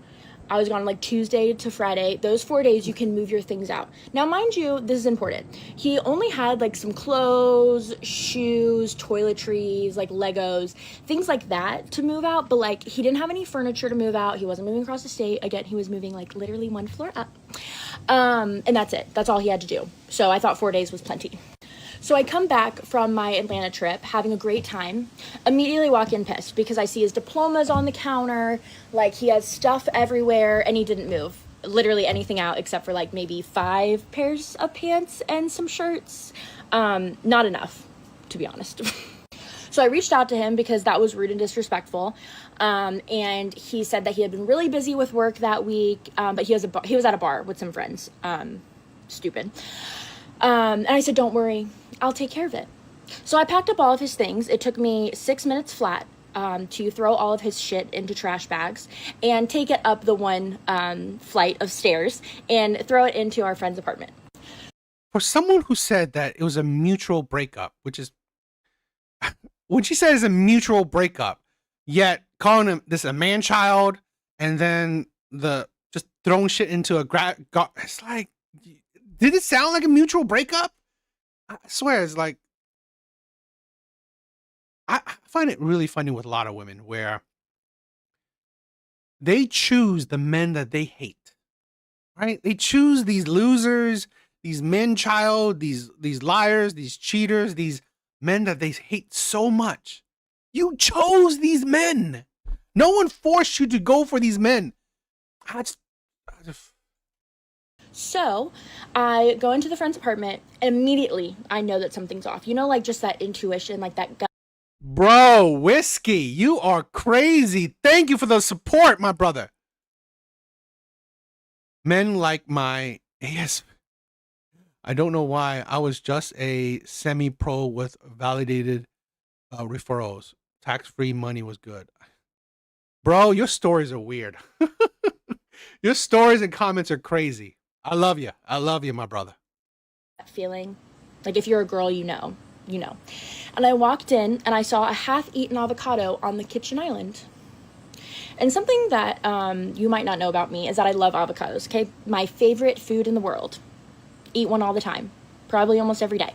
I was gone like Tuesday to Friday. Those 4 days you can move your things out. Now, mind you, this is important. He only had like some clothes, shoes, toiletries, like Legos, things like that to move out. But like he didn't have any furniture to move out. He wasn't moving across the state. Again, he was moving like literally one floor up. And that's it. That's all he had to do. So I thought 4 days was plenty. So I come back from my Atlanta trip, having a great time, immediately walk in pissed because I see his diplomas on the counter, like he has stuff everywhere, and he didn't move literally anything out except for like maybe 5 pairs of pants and some shirts. Not enough, to be honest. So I reached out to him because that was rude and disrespectful. And he said that he had been really busy with work that week, but he was at a bar with some friends. Stupid. And I said, "Don't worry, I'll take care of it." So I packed up all of his things. It took me 6 minutes flat to throw all of his shit into trash bags and take it up the one flight of stairs and throw it into our friend's apartment. For someone who said that it was a mutual breakup, which is when she said it's a mutual breakup, yet calling him this a man child and then just throwing shit into it's like, did it sound like a mutual breakup? I swear, it's like, I find it really funny with a lot of women where they choose the men that they hate, right? They choose these losers, these men child, these liars, these cheaters, these men that they hate so much. You chose these men. No one forced you to go for these men. So I go into the friend's apartment and immediately I know that something's off. You know, like just that intuition, like that gut Bro, Whiskey, you are crazy. Thank you for the support, my brother. Men like my yes. I don't know why. I was just a semi-pro with validated referrals. Tax-free money was good. Bro, your stories are weird. Your stories and comments are crazy. I love you. I love you, my brother. feeling. Like if you're a girl, you know, you know. And I walked in and I saw a half-eaten avocado on the kitchen island. And something that you might not know about me is that I love avocados, okay? My favorite food in the world. Eat one all the time, probably almost every day.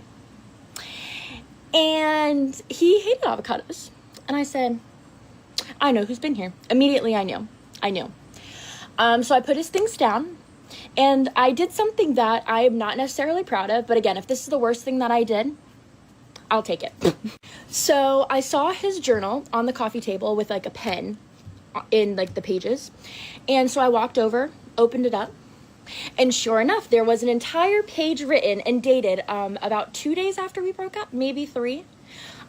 And he hated avocados. And I said, I know who's been here. Immediately I knew. So I put his things down and I did something that I am not necessarily proud of. But again, if this is the worst thing that I did, I'll take it. So I saw his journal on the coffee table with like a pen in like the pages. And so I walked over, opened it up. And sure enough, there was an entire page written and dated about 2 days after we broke up, maybe 3.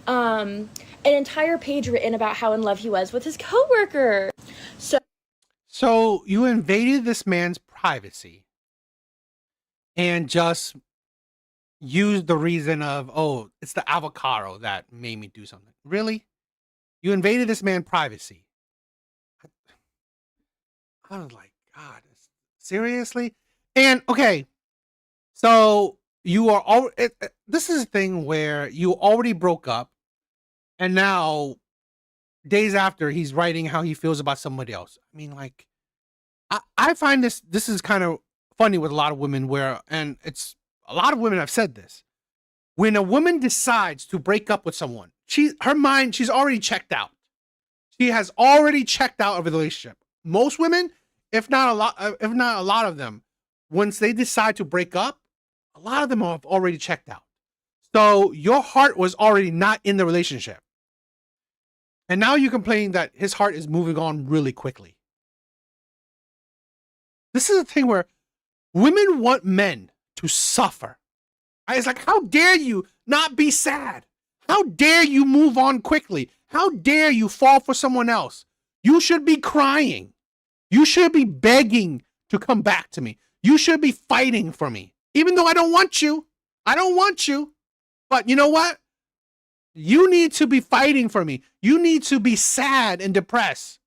An entire page written about how in love he was with his coworker. So you invaded this man's privacy and just used the reason of, oh, it's the avocado that made me do something. Really? You invaded this man's privacy. I was like, God, seriously? And okay, so you are all. This is a thing where you already broke up, and now days after he's writing how he feels about somebody else. I mean, like, I find this is kind of funny with a lot of women where, and it's a lot of women have said this. When a woman decides to break up with someone, her mind, she's already checked out. She has already checked out of the relationship. Most women, if not a lot of them, once they decide to break up, a lot of them have already checked out. So your heart was already not in the relationship. And now you complain that his heart is moving on really quickly. This is a thing where women want men to suffer. It's like, how dare you not be sad? How dare you move on quickly? How dare you fall for someone else? You should be crying. You should be begging to come back to me. You should be fighting for me. Even though I don't want you. I don't want you. But you know what? You need to be fighting for me. You need to be sad and depressed.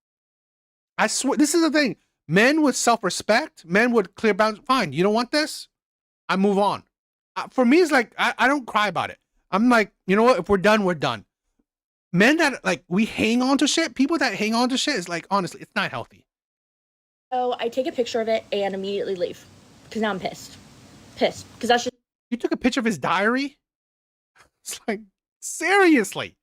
I swear, this is the thing. Men with self-respect, men with clear boundaries. Fine, you don't want this? I move on. For me, it's like, I don't cry about it. I'm like, you know what? If we're done, we're done. Men that, like, we hang on to shit, people that hang on to shit is like, honestly, it's not healthy. So I take a picture of it and immediately leave. Because now I'm pissed. Pissed. Because that's just... You took a picture of his diary? It's like, seriously.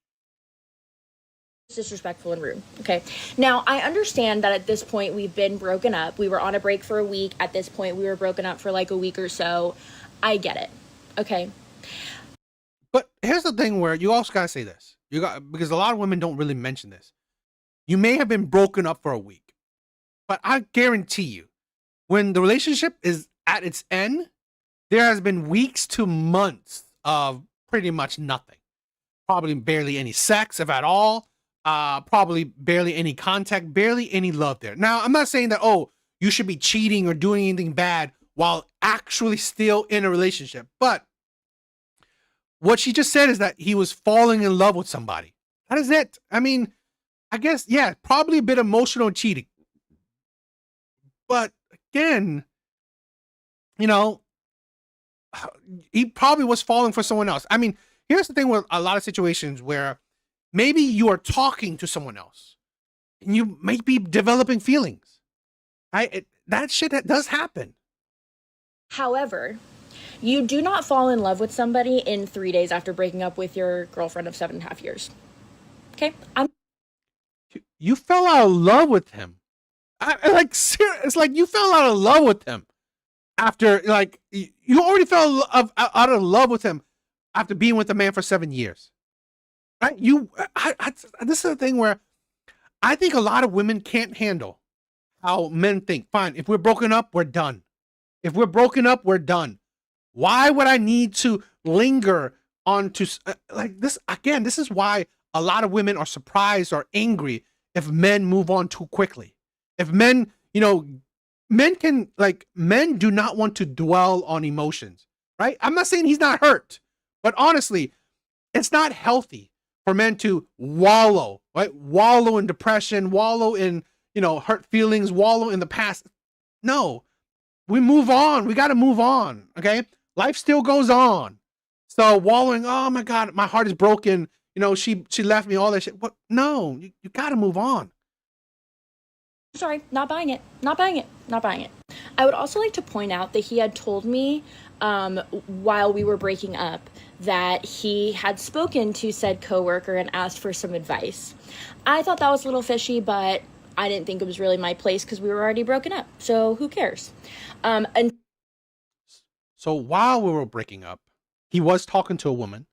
disrespectful and rude. Okay. Now, I understand that at this point we've been broken up. We were on a break for a week. At this point, we were broken up for like a week or so. I get it. Okay. But here's the thing where you also gotta say this. Because a lot of women don't really mention this. You may have been broken up for a week, but I guarantee you, when the relationship is at its end, there has been weeks to months of pretty much nothing. Probably barely any sex, if at all. Probably barely any contact, barely any love there. Now, I'm not saying that, oh, you should be cheating or doing anything bad while actually still in a relationship. But what she just said is that he was falling in love with somebody. That is it. I mean, I guess, yeah, probably a bit emotional cheating. But again, you know, he probably was falling for someone else. I mean, here's the thing with a lot of situations where maybe you are talking to someone else and you might be developing feelings. That shit that does happen. However, you do not fall in love with somebody in 3 days after breaking up with your girlfriend of 7.5 years. Okay? You fell out of love with him. It's like you fell out of love with him after, like, you already fell out of love with him after being with a man for 7 years. Right? This is the thing where I think a lot of women can't handle how men think. Fine, if we're broken up, we're done. If we're broken up, we're done. Why would I need to linger on to like this? Again, this is why a lot of women are surprised or angry if men move on too quickly. If men, men do not want to dwell on emotions, right? I'm not saying he's not hurt, but honestly, it's not healthy for men to wallow, right? Wallow in depression, wallow in, hurt feelings, wallow in the past. No, we move on. We got to move on. Okay. Life still goes on. So wallowing, oh my God, my heart is broken. She left me, all that shit. What? No, you got to move on. Sorry, not buying it. Not buying it. Not buying it. I would also like to point out that he had told me while we were breaking up that he had spoken to said coworker and asked for some advice. I thought that was a little fishy, but I didn't think it was really my place because we were already broken up. So who cares? And So while we were breaking up, he was talking to a woman.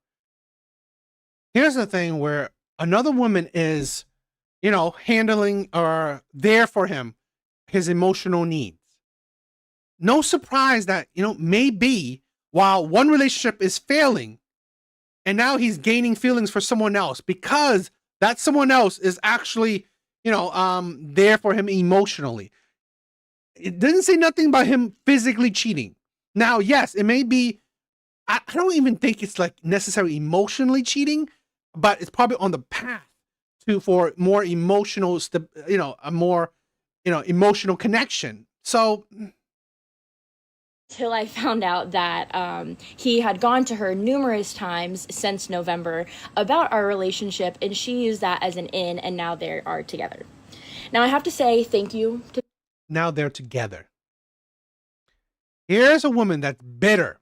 Here's the thing where another woman is, handling or there for him, his emotional needs. No surprise that, maybe while one relationship is failing and now he's gaining feelings for someone else because that someone else is actually, there for him emotionally. It didn't say nothing about him physically cheating. Now, yes, it may be, I don't even think it's like necessarily emotionally cheating, but it's probably on the path for more emotional, a more, emotional connection. So till I found out that he had gone to her numerous times since November about our relationship, and she used that as an in, and now they are together. Now I have to say thank you to now they're together. Here's a woman that's bitter.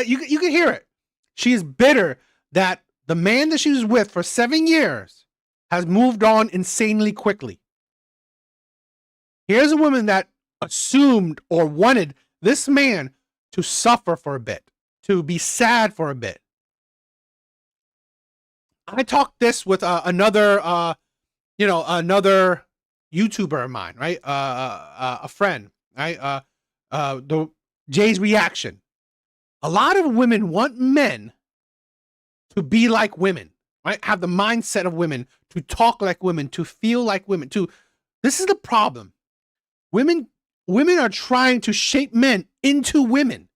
You can hear it. She is bitter that the man that she was with for 7 years has moved on insanely quickly. Here's a woman that assumed or wanted this man to suffer for a bit, to be sad for a bit. I talked this with another YouTuber of mine, right? A friend, right? The Jay's Reaction. A lot of women want men to be like women, right? Have the mindset of women, to talk like women, to feel like women. This is the problem. Women are trying to shape men into women.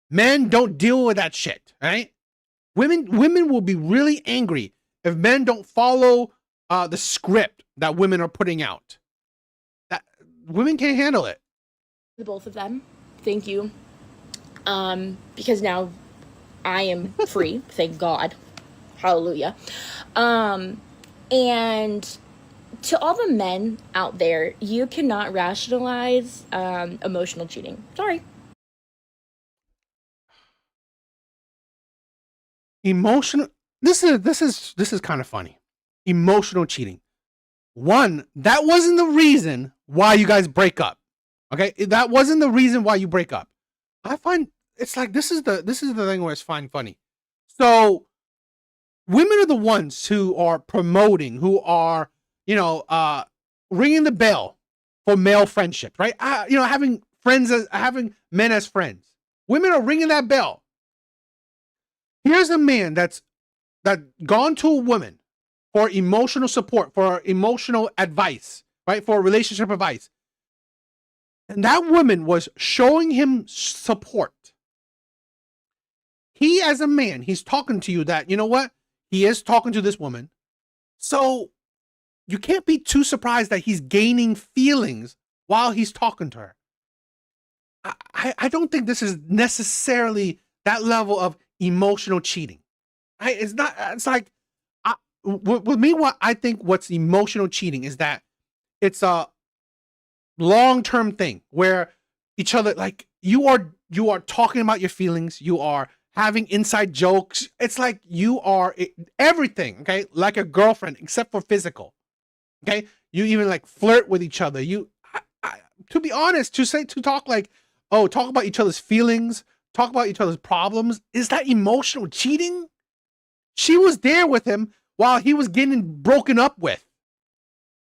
Men don't deal with that shit, right? Women will be really angry if men don't follow the script that women are putting out. That women can't handle it. the both of them. Thank you. Because now I am free, thank God. Hallelujah. And to all the men out there, you cannot rationalize emotional cheating. Sorry. Emotional. This is kind of funny. Emotional cheating. One, that wasn't the reason why you guys break up. Okay, that wasn't the reason why you break up. I find it's like this is the thing where it's funny. So women are the ones who are promoting, who are ringing the bell for male friendship, right? Having men as friends. Women are ringing that bell. Here's a man that gone to a woman for emotional support, for emotional advice, right? For relationship advice. And that woman was showing him support. He, as a man, he's talking to you that, you know what? He is talking to this woman. So you can't be too surprised that he's gaining feelings while he's talking to her. I don't think this is necessarily that level of emotional cheating. It's not. It's like with me. What I think what's emotional cheating is that it's a long-term thing where each other, like you are talking about your feelings. You are having inside jokes. It's like you are everything. Okay, like a girlfriend except for physical. Okay, you even like flirt with each other. To be honest, to talk like, oh, talk about each other's feelings, talk about each other's problems. Is that emotional cheating? She was there with him while he was getting broken up with.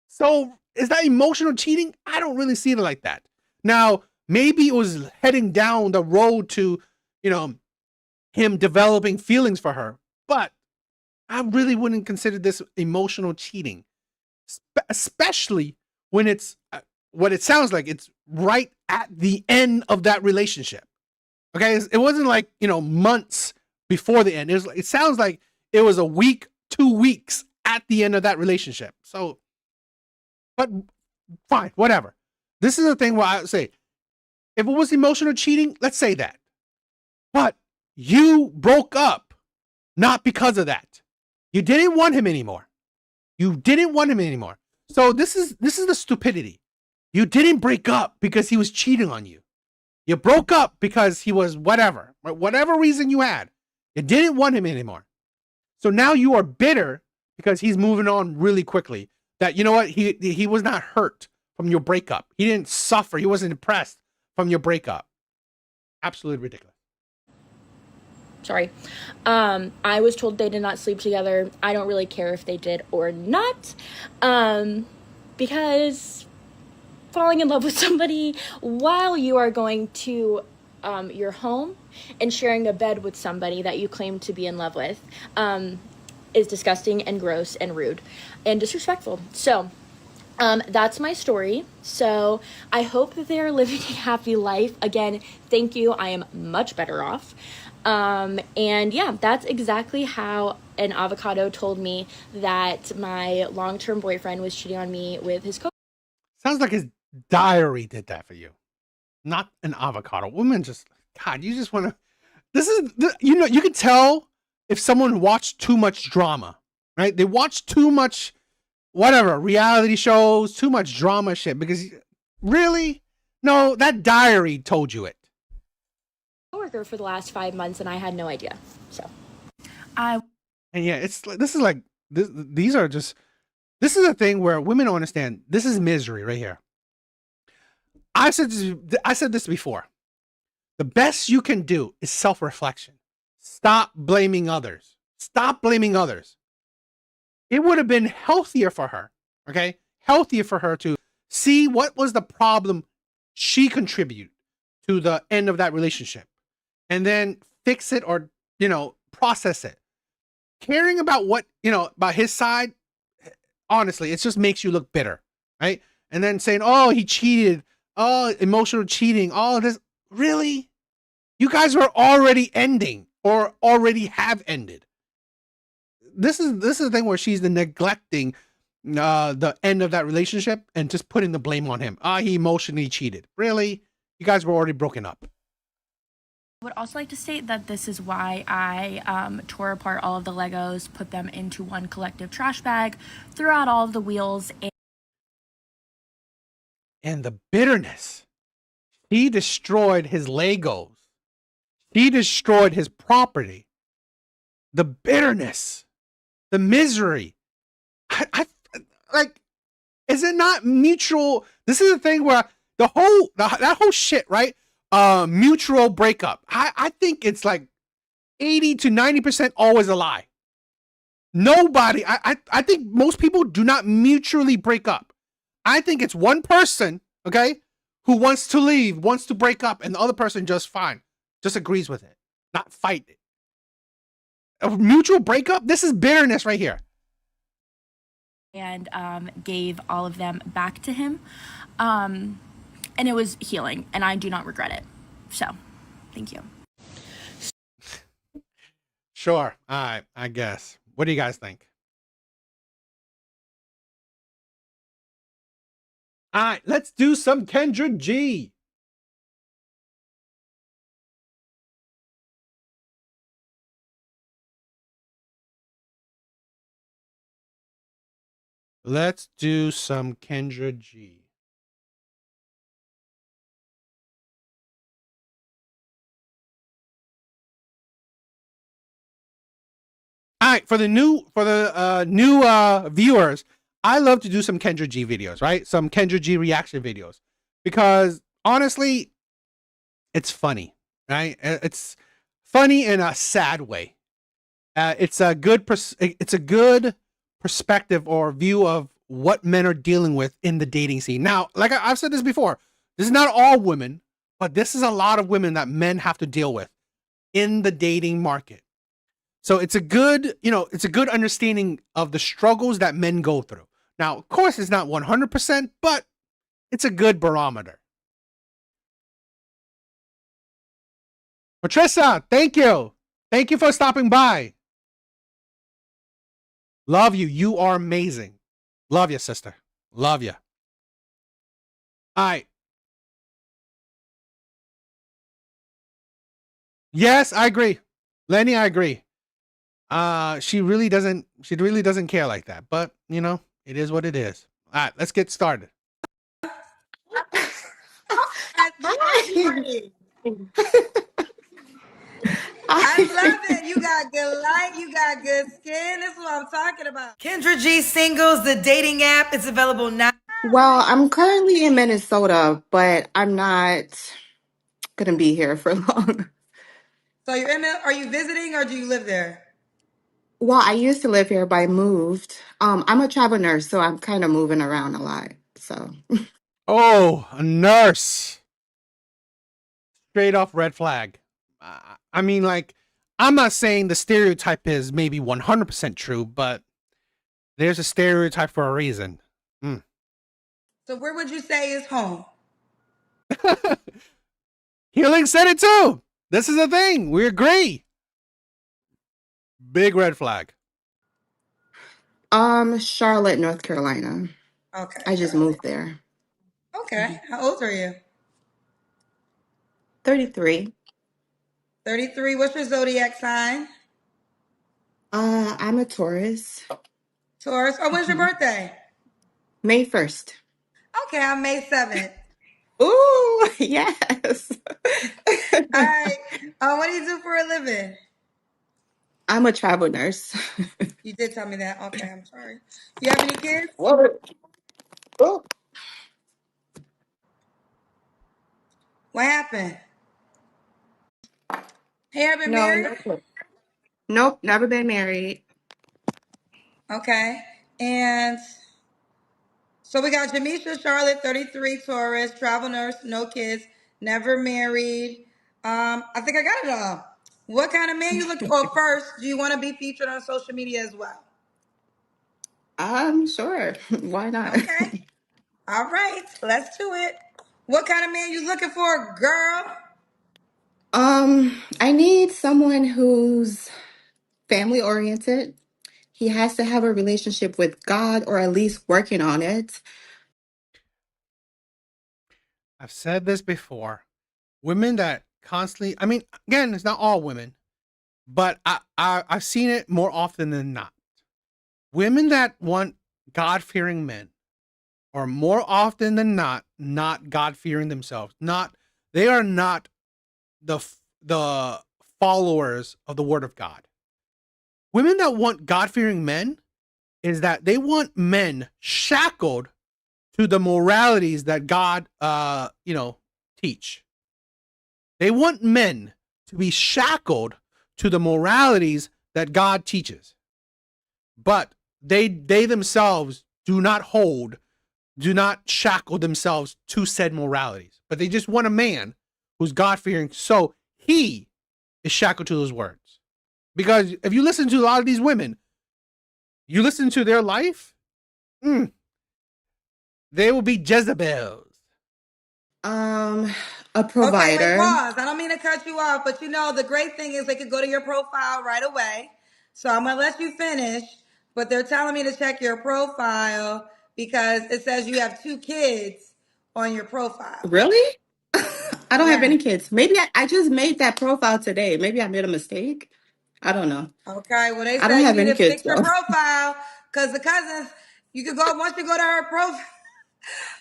So is that emotional cheating? I don't really see it like that. Now, maybe it was heading down the road to, you know, him developing feelings for her. But I really wouldn't consider this emotional cheating, especially when it's what it sounds like. It's right at the end of that relationship. Okay, it wasn't like, you know, months before the end. It sounds like it was a week, 2 weeks at the end of that relationship. So, but fine, whatever. This is the thing where I say, if it was emotional cheating, let's say that. But you broke up not because of that. You didn't want him anymore. You didn't want him anymore. So this is the stupidity. You didn't break up because he was cheating on you. You broke up because he was whatever reason you had. You didn't want him anymore. So now you are bitter because he's moving on really quickly. That, you know what, he was not hurt from your breakup. He didn't suffer. He wasn't impressed from your breakup. Absolutely ridiculous. Sorry. I was told they did not sleep together. I don't really care if they did or not. Because falling in love with somebody while you are going to your home and sharing a bed with somebody that you claim to be in love with is disgusting and gross and rude and disrespectful. So that's my story. So I hope that they are living a happy life. Again, thank you. I am much better off. And yeah, that's exactly how an avocado told me that my long-term boyfriend was cheating on me with his Sounds like his diary did that for you, not an avocado. Women just, God, you just want to. This is, you know, you can tell if someone watched too much drama, right? They watch too much, whatever, reality shows, too much drama shit. Because really, no, that diary told you it. coworker for the last 5 months, and I had no idea. So, And yeah, it's like, this is like these are just. This is a thing where women don't understand. This is misery right here. I said this before. The best you can do is self-reflection. Stop blaming others. Stop blaming others. It would have been healthier for her, okay? Healthier for her to see what was the problem she contributed to the end of that relationship and then fix it or, you know, process it. Caring about what, you know, about his side, honestly, it just makes you look bitter, right? And then saying, oh, he cheated. Oh, emotional cheating. All this. Really? You guys were already ending or already have ended. This is the thing where she's neglecting the end of that relationship and just putting the blame on him. He emotionally cheated. Really? You guys were already broken up. I would also like to state that this is why I tore apart all of the Legos, put them into one collective trash bag, threw out all of the wheels. And the bitterness. He destroyed his Legos. He destroyed his property. The bitterness. The misery. I like, is it not mutual? This is the thing where that whole shit, right? Mutual breakup. I think it's like 80 to 90% always a lie. Nobody, I think most people do not mutually break up. I think it's one person, okay, who wants to leave, wants to break up, and the other person just fine, just agrees with it, not fight it. A mutual breakup? This is bitterness right here. And gave all of them back to him. And it was healing, and I do not regret it. So, thank you. Sure. All right, I guess. What do you guys think? All right, let's do some Kendra G. Let's do some Kendra G. All right, for the new viewers, I love to do some Kendra G videos, right? Some Kendra G reaction videos, because honestly, it's funny, right? It's funny in a sad way. It's a good perspective or view of what men are dealing with in the dating scene. Now, like I've said this before, this is not all women, but this is a lot of women that men have to deal with in the dating market. So it's a good, it's a good understanding of the struggles that men go through. Now, of course, it's not 100%, but it's a good barometer. Patricia, thank you. Thank you for stopping by. Love you. You are amazing. Love you, sister. Love you. All right. Yes, I agree. Lenny, I agree. She really doesn't care like that. But, it is what it is. All right, let's get started. I love it. You got good light. You got good skin. This is what I'm talking about. Kendra G Singles, the dating app. It's available now. Well, I'm currently in Minnesota, but I'm not gonna be here for long. So are you visiting or do you live there? Well, I used to live here, but I moved. I'm a travel nurse, so I'm kind of moving around a lot. So, Oh, a nurse. Straight off red flag. I mean, like, I'm not saying the stereotype is maybe 100% true, but there's a stereotype for a reason. So where would you say is home? Healing said it too. This is a thing. We agree. Big red flag. Charlotte, North Carolina. Okay. I just moved there. Okay. How old are you? 33. 33. What's your zodiac sign? I'm a Taurus. Taurus. Oh, when's your birthday? May 1st. Okay, I'm May 7th. Ooh, yes. All right. What do you do for a living? I'm a travel nurse. You did tell me that. Okay, I'm sorry. You have any kids? Whoa. Oh. What happened? Hey, I've been No, married? nope, never been married. Okay. And so we got Jamisha Charlotte, 33, Taurus, travel nurse, no kids, never married. I think I got it all. What kind of man you looking for? First, do you want to be featured on social media as well? Sure. Why not? Okay. All right. Let's do it. What kind of man you looking for, girl? I need someone who's family oriented. He has to have a relationship with God or at least working on it. I've said this before. Women that constantly, I mean, again, it's not all women, but I've seen it more often than not. Women that want God-fearing men are more often than not God-fearing themselves. They are not the followers of the word of God. Women that want God-fearing men is that they want men shackled to the moralities that God teach. They want men to be shackled to the moralities that God teaches. But they themselves do not shackle themselves to said moralities. But they just want a man who's God-fearing, so he is shackled to those words. Because if you listen to a lot of these women, you listen to their life, they will be Jezebels. A provider. Okay, wait, pause. I don't mean to cut you off, but the great thing is they could go to your profile right away. So I'm going to let you finish, but they're telling me to check your profile because it says you have 2 kids on your profile. Really? I don't have Yeah. any kids. Maybe I just made that profile today. Maybe I made a mistake. I don't know. Okay, well, they I don't said you have need any to kids fix your though. profile because the cousins, once you go to her profile.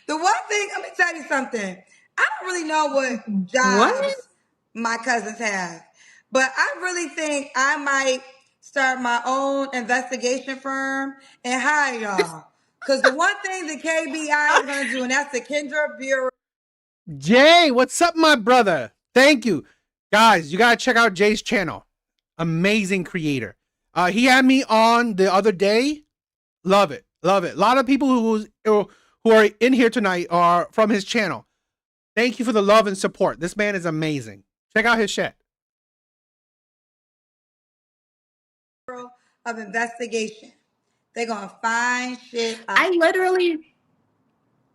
The one thing, let me tell you something. I don't really know what What? jobs my cousins have, but I really think I might start my own investigation firm and hire y'all. Because the one thing the KBI is going to do, and that's the Kendra Bureau. Jay, what's up, my brother? Thank you. Guys, you gotta check out Jay's channel. Amazing creator. He had me on the other day. Love it. Love it. A lot of people who are in here tonight are from his channel. Thank you for the love and support. This man is amazing. Check out his shit. Of investigation. They're gonna find shit I out. literally,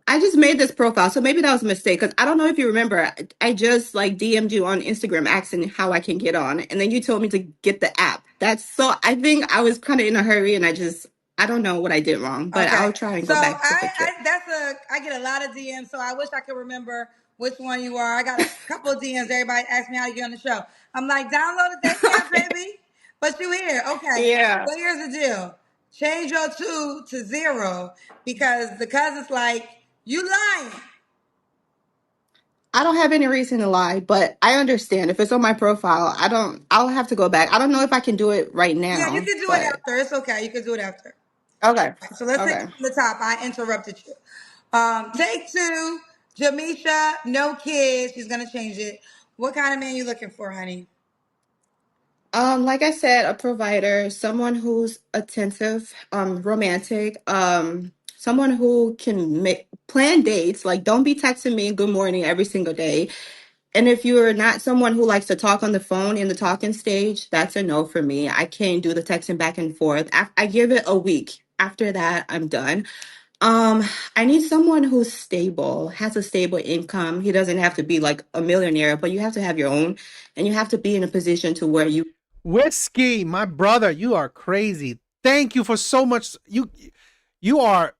I just made this profile, so maybe that was a mistake. Because I don't know if you remember, I just like DM'd you on Instagram asking how I can get on, and then you told me to get the app. That's so. I think I was kind of in a hurry, and I don't know what I did wrong, but Okay. I'll try and So go back to fix it. I get a lot of DMs, so I wish I could remember which one you are. I got a couple of DMs. Everybody asked me how to get on the show. I'm like, download the Date app, baby. But you here. Okay. Yeah. Well, here's the deal. Change your 2 to 0 because the cousin's like, you lying. I don't have any reason to lie, but I understand if it's on my profile. I'll have to go back. I don't know if I can do it right Yeah, you now, can do it but after. It's okay. You can do it after. okay. So let's take Okay. it from the top. I interrupted you. Take 2, Jamisha, no kids. She's gonna change it. What kind of man you looking for, honey? Like I said, a provider, someone who's attentive, romantic, someone who can make plan dates. Like, don't be texting me good morning every single day. And if you're not someone who likes to talk on the phone in the talking stage, that's a no for me. I can't do the texting back and forth. I give it a week. After that, I'm done. Um, I need someone who's stable, has a stable income. He doesn't have to be like a millionaire, but you have to have your own, and you have to be in a position to where you Whiskey, my brother, you are crazy. Thank you for so much. You are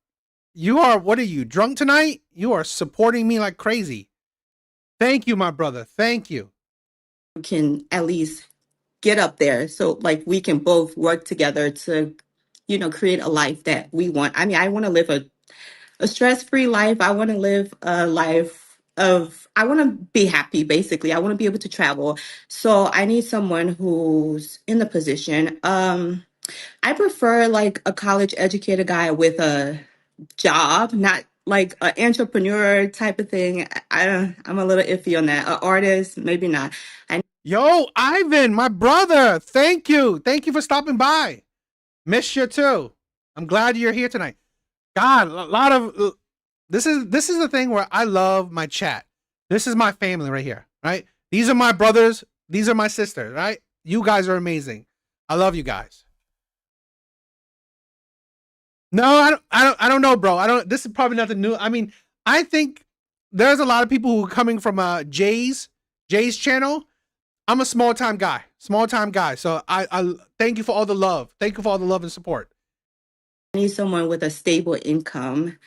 what are you, drunk tonight? You are supporting me like crazy. Thank you, my brother. Thank you. can at least get up there. So like we can both work together to, create a life that we want. I mean, I want to live a stress-free life. I want to live a life I want to be happy, basically. I want to be able to travel. So I need someone who's in the position. I prefer like a college educated guy with a job, not like an entrepreneur type of thing. I'm a little iffy on that. An artist, maybe not. I Yo, Ivan, my brother. Thank you. Thank you for stopping by. Miss you too. I'm glad you're here tonight. God, a lot of this is the thing where I love my chat. This is my family right here, right? These are my brothers. These are my sisters, right? You guys are amazing. I love you guys. No, I don't know, bro. I don't. This is probably nothing new. I mean, I think there's a lot of people who are coming from Jay's channel. I'm a small time guy. So I thank you for all the love. Thank you for all the love and support. need someone with a stable income.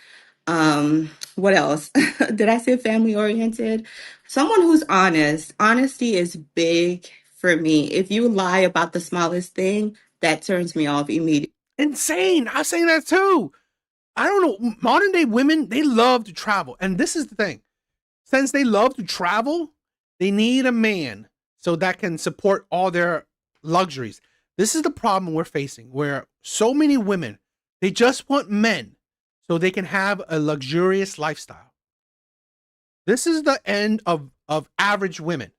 What else? Did I say family oriented? Someone who's honest. Honesty is big for me. If you lie about the smallest thing, that turns me off immediately. Insane. I'm saying that too. I don't know. Modern day women, they love to travel. And this is the thing. Since they love to travel, they need a man so that can support all their luxuries. This is the problem we're facing where so many women, they just want men so they can have a luxurious lifestyle. This is the end of average women.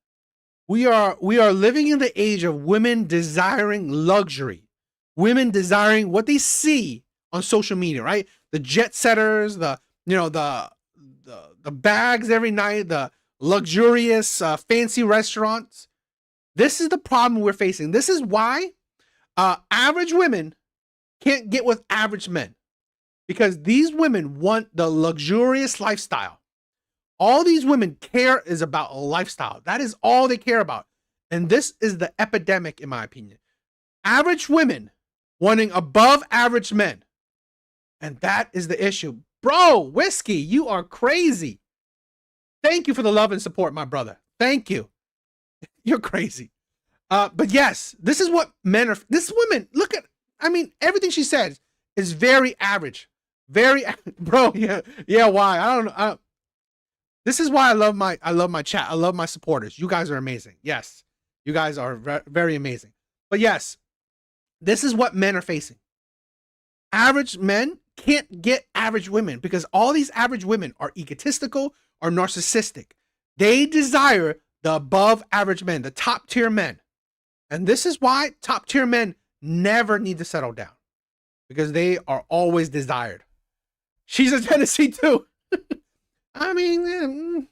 We are living in the age of women desiring luxury, women desiring what they see on social media, right? The jet setters, the bags every night, the luxurious fancy restaurants. This is the problem we're facing. This is why average women can't get with average men, because these women want the luxurious lifestyle. All these women care is about a lifestyle. That is all they care about. And this is the epidemic, in my opinion. Average women wanting above average men. And that is the issue. Bro, Whiskey, you are crazy. Thank you for the love and support, my brother. Thank you. You're crazy. But yes, this is what men are. This woman, look at, I mean, everything she says is very average. Very, bro, yeah, why? I don't know. This is why I love my chat. I love my supporters. You guys are amazing. Yes, you guys are very amazing. But yes, this is what men are facing. Average men can't get average women because all these average women are egotistical or narcissistic. They desire the above average men, the top tier men. And this is why top tier men never need to settle down, because they are always desired. She's a Tennessee too. I mean,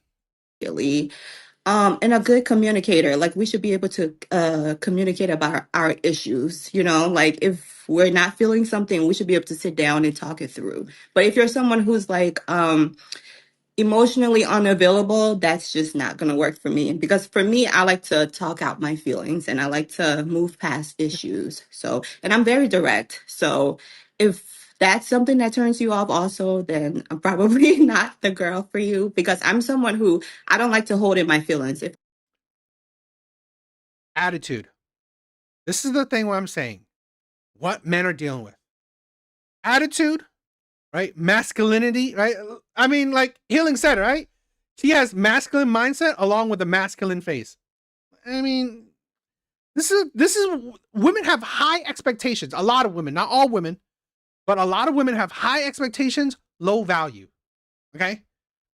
And a good communicator. Like we should be able to communicate about our issues, you know, like if we're not feeling something, we should be able to sit down and talk it through. But if you're someone who's like emotionally unavailable, that's just not going to work for me. Because for me, I like to talk out my feelings and I like to move past issues. So, and I'm very direct. So if that's something that turns you off also, then I'm probably not the girl for you, because I'm someone who I don't like to hold in my feelings. If Attitude. This is the thing what I'm saying. What men are dealing with. Attitude, right? Masculinity, right? I mean, like Healing said, right? She has masculine mindset along with a masculine face. I mean, this is women have high expectations. A lot of women, not all women, but a lot of women have high expectations, low value. Okay?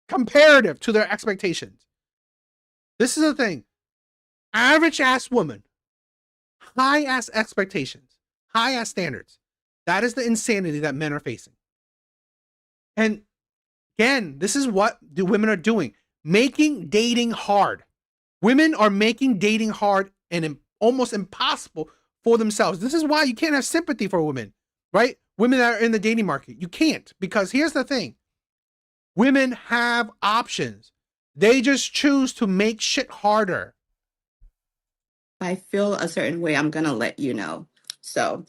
Comparative to their expectations. This is the thing. Average ass woman, high ass expectations, high ass standards. That is the insanity that men are facing. And again, this is what the women are doing. Making dating hard. Women are making dating hard and almost impossible for themselves. This is why you can't have sympathy for women, right? Women that are in the dating market. You can't, because here's the thing. Women have options. They just choose to make shit harder. I feel a certain way, I'm going to let you know. So,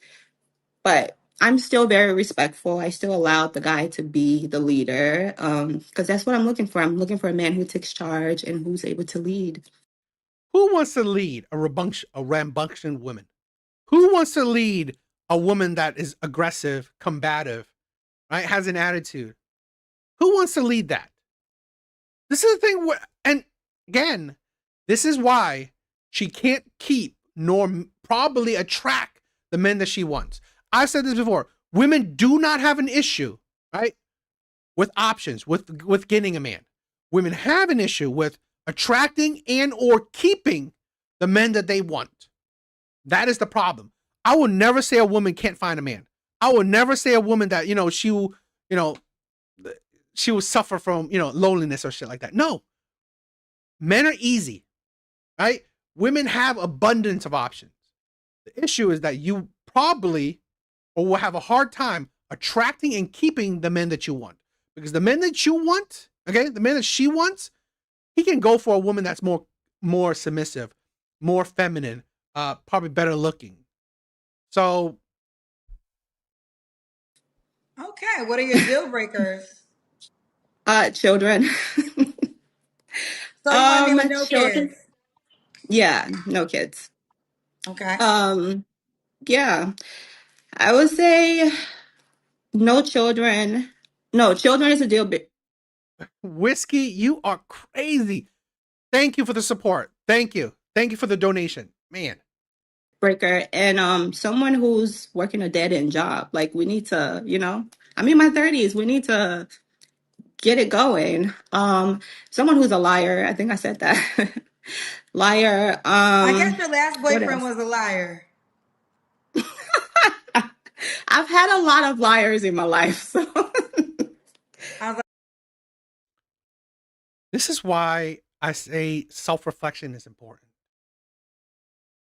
but I'm still very respectful. I still allow the guy to be the leader, because that's what I'm looking for. I'm looking for a man who takes charge and who's able to lead. Who wants to lead a rambunctious woman? Who wants to lead a woman that is aggressive, combative, right? Has an attitude? Who wants to lead that? This is the thing. And again, this is why she can't keep nor probably attract the men that she wants. I've said this before. Women do not have an issue, right, with options, with getting a man. Women have an issue with attracting and or keeping the men that they want. That is the problem. I will never say a woman can't find a man. I will never say a woman that, she will, she will suffer from, loneliness or shit like that. No. Men are easy, right? Women have abundance of options. The issue is that you probably or will have a hard time attracting and keeping the men that you want. Because the men that you want, okay, the men that she wants, he can go for a woman that's more submissive, more feminine, probably better looking. So, Okay, what are your deal breakers? Children. So you want me with no Children. kids? Yeah, no kids. Okay. Yeah, I would say no children. No, children is a deal Whiskey, you are crazy. Thank you for the support. Thank you. Thank you for the donation. Man. breaker, and someone who's working a dead end job. Like we need to, I'm in my 30s. We need to get it going. Someone who's a liar. I think I said that. Liar. I guess your last What boyfriend else? was a liar. I've had a lot of liars in my life. So I was like, This is why I say self-reflection is important.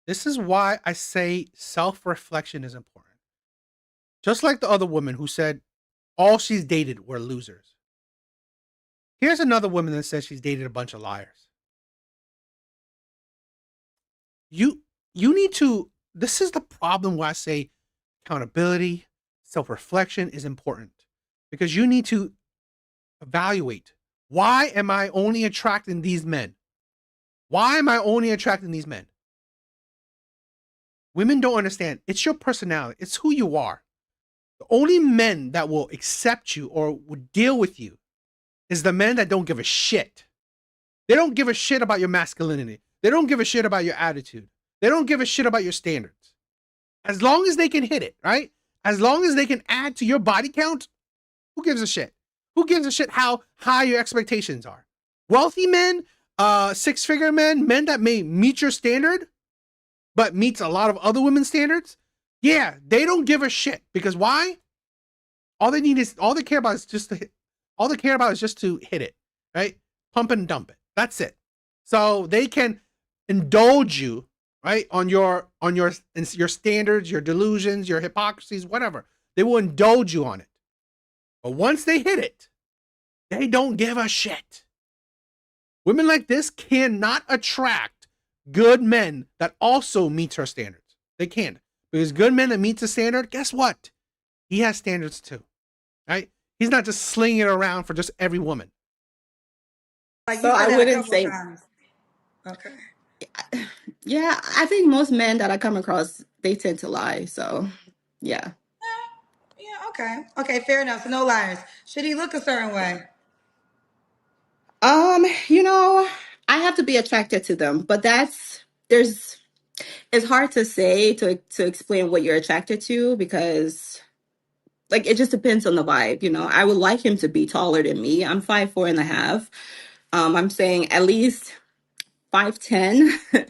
This is why I say self-reflection is important. Just like the other woman who said all she's dated were losers. Here's another woman that says she's dated a bunch of liars. You need to, this is the problem where I say accountability, self-reflection is important. Because you need to evaluate, why am I only attracting these men? Why am I only attracting these men? Women don't understand. It's your personality. It's who you are. The only men that will accept you or will deal with you is the men that don't give a shit. They don't give a shit about your masculinity. They don't give a shit about your attitude. They don't give a shit about your standards. As long as they can hit it, right? As long as they can add to your body count, who gives a shit? Who gives a shit how high your expectations are? Wealthy men, six-figure men, men that may meet your standard, but meets a lot of other women's standards, yeah, they don't give a shit. Because why? All they care about is just to hit it, right? Pump and dump it. That's it. So they can indulge you, right, on your standards, your delusions, your hypocrisies, whatever. They will indulge you on it. But once they hit it, they don't give a shit. Women like this cannot attract good men that also meets her standards. They can't. Because good men that meets the standard, guess what? He has standards too, right? He's not just slinging it around for just every woman. Like So you said I that a wouldn't couple say, times. Okay. yeah, I think most men that I come across, they tend to lie. So, yeah. Yeah, okay. Okay, fair enough. So no liars. Should he look a certain way? You know, I have to be attracted to them, but there's it's hard to say to explain what you're attracted to because like it just depends on the vibe, you know. I would like him to be taller than me. I'm 5'4.5". I'm saying at least 5'10".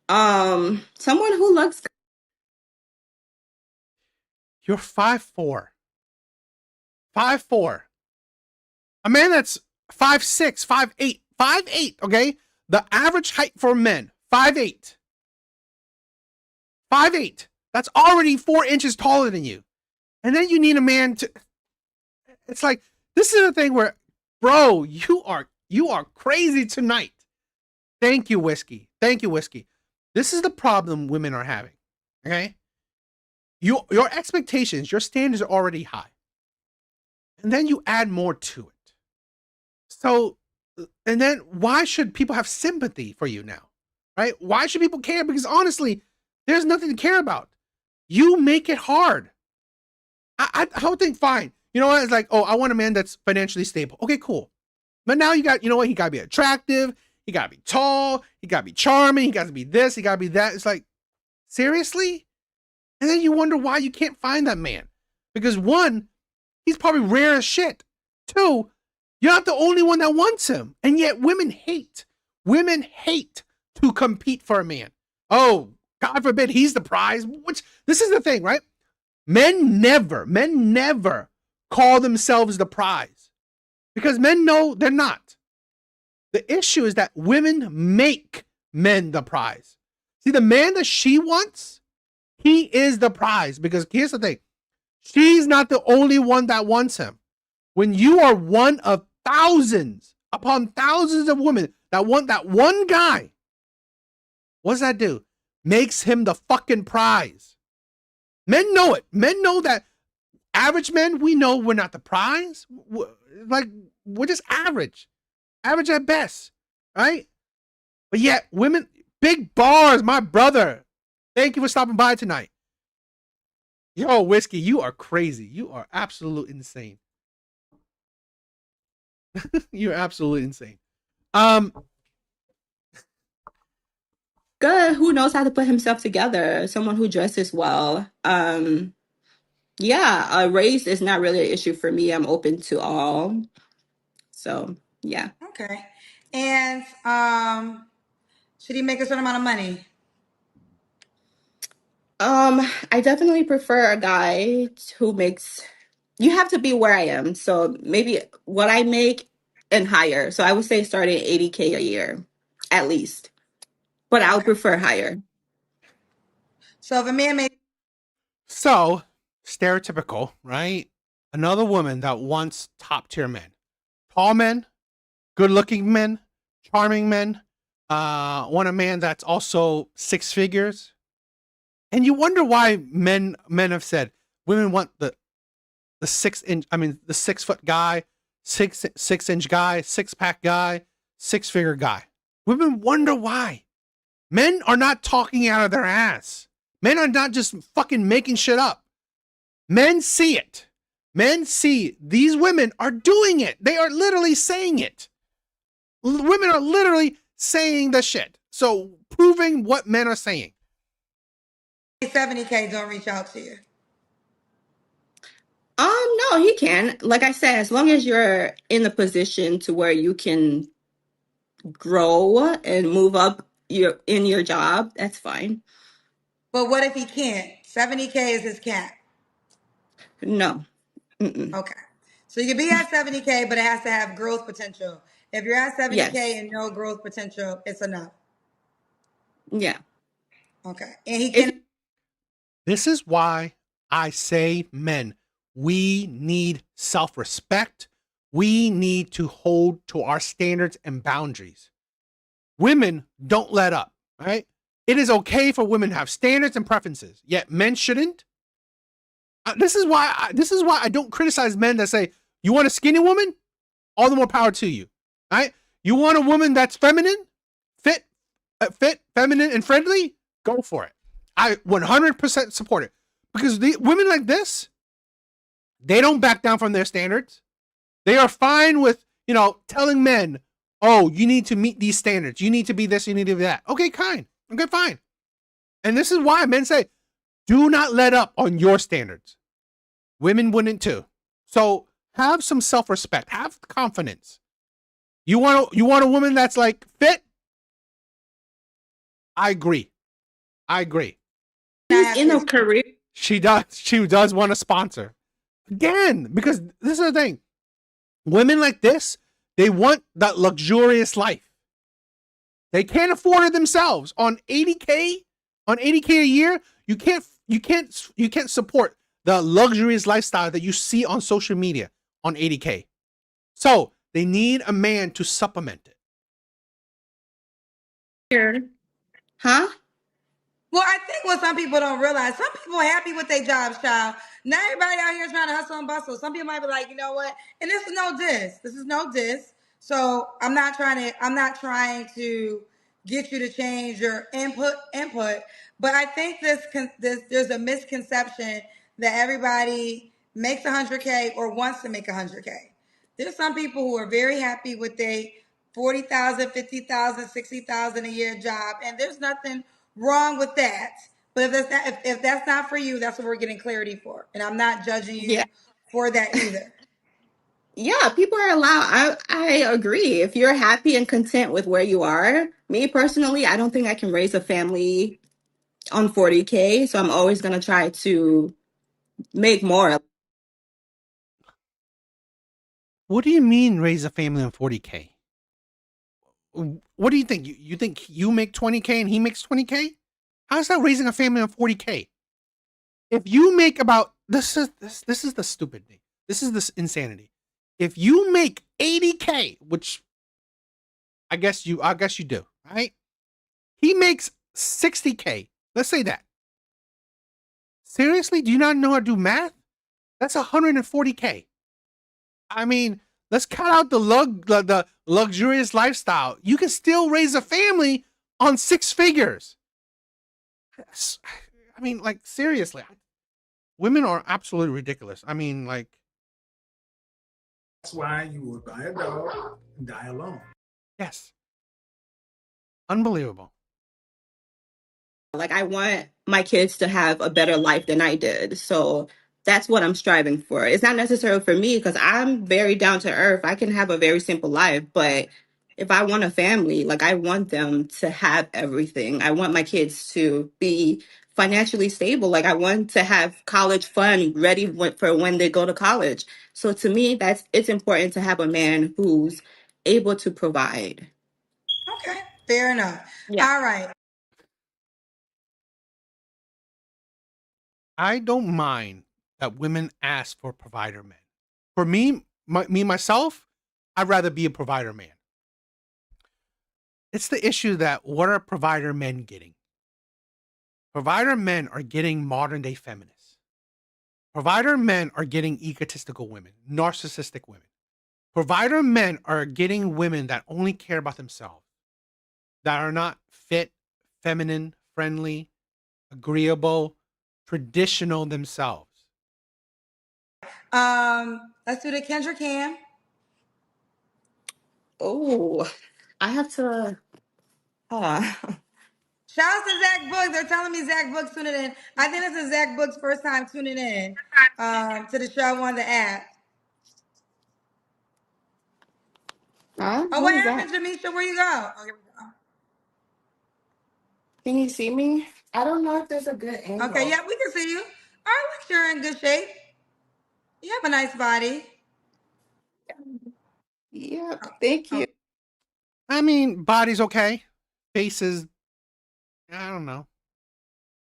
Someone who looks You're 5'4". 5'4". A man that's 5'6", 5'8", 5'8", okay? The average height for men, 5'8". 5'8". That's already 4 inches taller than you. And then you need a man to. It's like, this is the thing where, bro, you are crazy tonight. Thank you, whiskey. Thank you, whiskey. This is the problem women are having. Okay? Your expectations, your standards are already high. And then you add more to it. So, and then why should people have sympathy for you now? Right? Why should people care? Because honestly, there's nothing to care about. You make it hard. I would think, fine. You know what? It's like, oh, I want a man that's financially stable. Okay, cool. But now you know what? He got to be attractive. He got to be tall. He got to be charming. He got to be this. He got to be that. It's like, seriously? And then you wonder why you can't find that man. Because one, he's probably rare as shit. Two, you're not the only one that wants him. And yet women hate. Women hate to compete for a man. Oh, God forbid he's the prize. This is the thing, right? Men never call themselves the prize. Because men know they're not. The issue is that women make men the prize. See, the man that she wants, he is the prize. Because here's the thing. She's not the only one that wants him. When you are one of thousands upon thousands of women that want that one guy, what does that do? Makes him the fucking prize. Men know it. Men know that average men, we know we're not the prize. Like, we're just average. Average at best, right? But yet, women, big bars, my brother. Thank you for stopping by tonight. Yo, whiskey, you are crazy. You are absolutely insane. You're absolutely insane. good, who knows how to put himself together, someone who dresses well. Yeah, race is not really an issue for me. I'm open to all. So, yeah. Okay. And should he make a certain amount of money? I definitely prefer a guy who makes, you have to be where I am. So maybe what I make and higher. So I would say starting at 80K a year, at least. But I would Okay. prefer higher. So if a man made So, stereotypical, right? Another woman that wants top tier men. Tall men, good looking men, charming men, want a man that's also 6 figures. And you wonder why men have said women want the 6-foot guy, 6-inch guy, 6-pack guy, 6-figure guy. Women wonder why. Men are not talking out of their ass. Men are not just fucking making shit up. Men see it. Men see these women are doing it. They are literally saying it. Women are literally saying the shit. So proving what men are saying. 70K don't reach out to you. No, he can. Like I said, as long as you're in a position to where you can grow and move up in your job, that's fine. But what if he can't? 70K is his cap. No. Mm-mm. Okay. So you can be at 70K, but it has to have growth potential. If you're at 70K Yes. and no growth potential, it's enough. Yeah. Okay. And he If can. This is why I say, men, we need self respect. We need to hold to our standards and boundaries. Women don't let up, right? It is okay for women to have standards and preferences, yet men shouldn't. This is why I don't criticize men that say, you want a skinny woman? All the more power to you, right? You want a woman that's feminine, fit, feminine, and friendly? Go for it. I 100% support it, because the women like this, they don't back down from their standards. They are fine with, telling men, oh, you need to meet these standards. You need to be this, you need to be that. Okay, fine. Okay, fine. And this is why men say, do not let up on your standards. Women wouldn't too. So have some self-respect. Have confidence. You want a woman that's like fit? I agree. he's in a career, She does want a sponsor. Again, because this is the thing. Women like this, they want that luxurious life. They can't afford it themselves. On 80K a year, you can't support the luxurious lifestyle that you see on social media on 80K. So they need a man to supplement it. huh? Well, I think what some people don't realize, some people are happy with their jobs, child. Not everybody out here is trying to hustle and bustle. Some people might be like, you know what? And this is no diss. This is no diss. So I'm not trying to get you to change your input. But I think there's a misconception that everybody makes 100K or wants to make 100K. There's some people who are very happy with their 40,000, 50,000, 60,000 a year job, and there's nothing wrong with that. But if that's not for you, that's what we're getting clarity for. And I'm not judging Yeah. you for that either. Yeah, people are allowed. I agree. If you're happy and content with where you are, me personally, I don't think I can raise a family on 40K. So I'm always going to try to make more. What do you mean raise a family on 40K? What do you think? You think you make 20K and he makes 20K? How's that raising a family on 40K? If you make about this is the stupid thing. This is this insanity. If you make 80K, which I guess you do, right? He makes 60K. Let's say that. Seriously, do you not know how to do math? That's 140K. I mean, let's cut out the luxurious lifestyle. You can still raise a family on 6 figures. I mean, like, seriously. Women are absolutely ridiculous. I mean, like, That's why you will buy a dog and die alone. yes. Unbelievable. Like, I want my kids to have a better life than I did. So that's what I'm striving for. It's not necessarily for me because I'm very down to earth. I can have a very simple life, but if I want a family, like, I want them to have everything. I want my kids to be financially stable. Like, I want to have college fund ready for when they go to college. So to me, it's important to have a man who's able to provide. Okay, fair enough. Yeah. All right. I don't mind that women ask for provider men. For me, myself, I'd rather be a provider man. It's the issue that what are provider men getting? Provider men are getting modern day feminists. Provider men are getting egotistical women, narcissistic women. Provider men are getting women that only care about themselves, that are not fit, feminine, friendly, agreeable, traditional themselves. Let's do the Kendra Cam. Oh, I have to. Shout out to Zach Books. They're telling me Zach Books tuning in. I think this is Zach Books' first time tuning in to the show on the app. Huh? Oh, Who what is that? happened, Jamisha? Where you go? Oh, here we go. Can you see me? I don't know if there's a good angle. Okay, yeah, we can see you. All right, look, you're in good shape. You have a nice body. Yep. Thank Oh, you. I mean, body's okay. Face is, I don't know,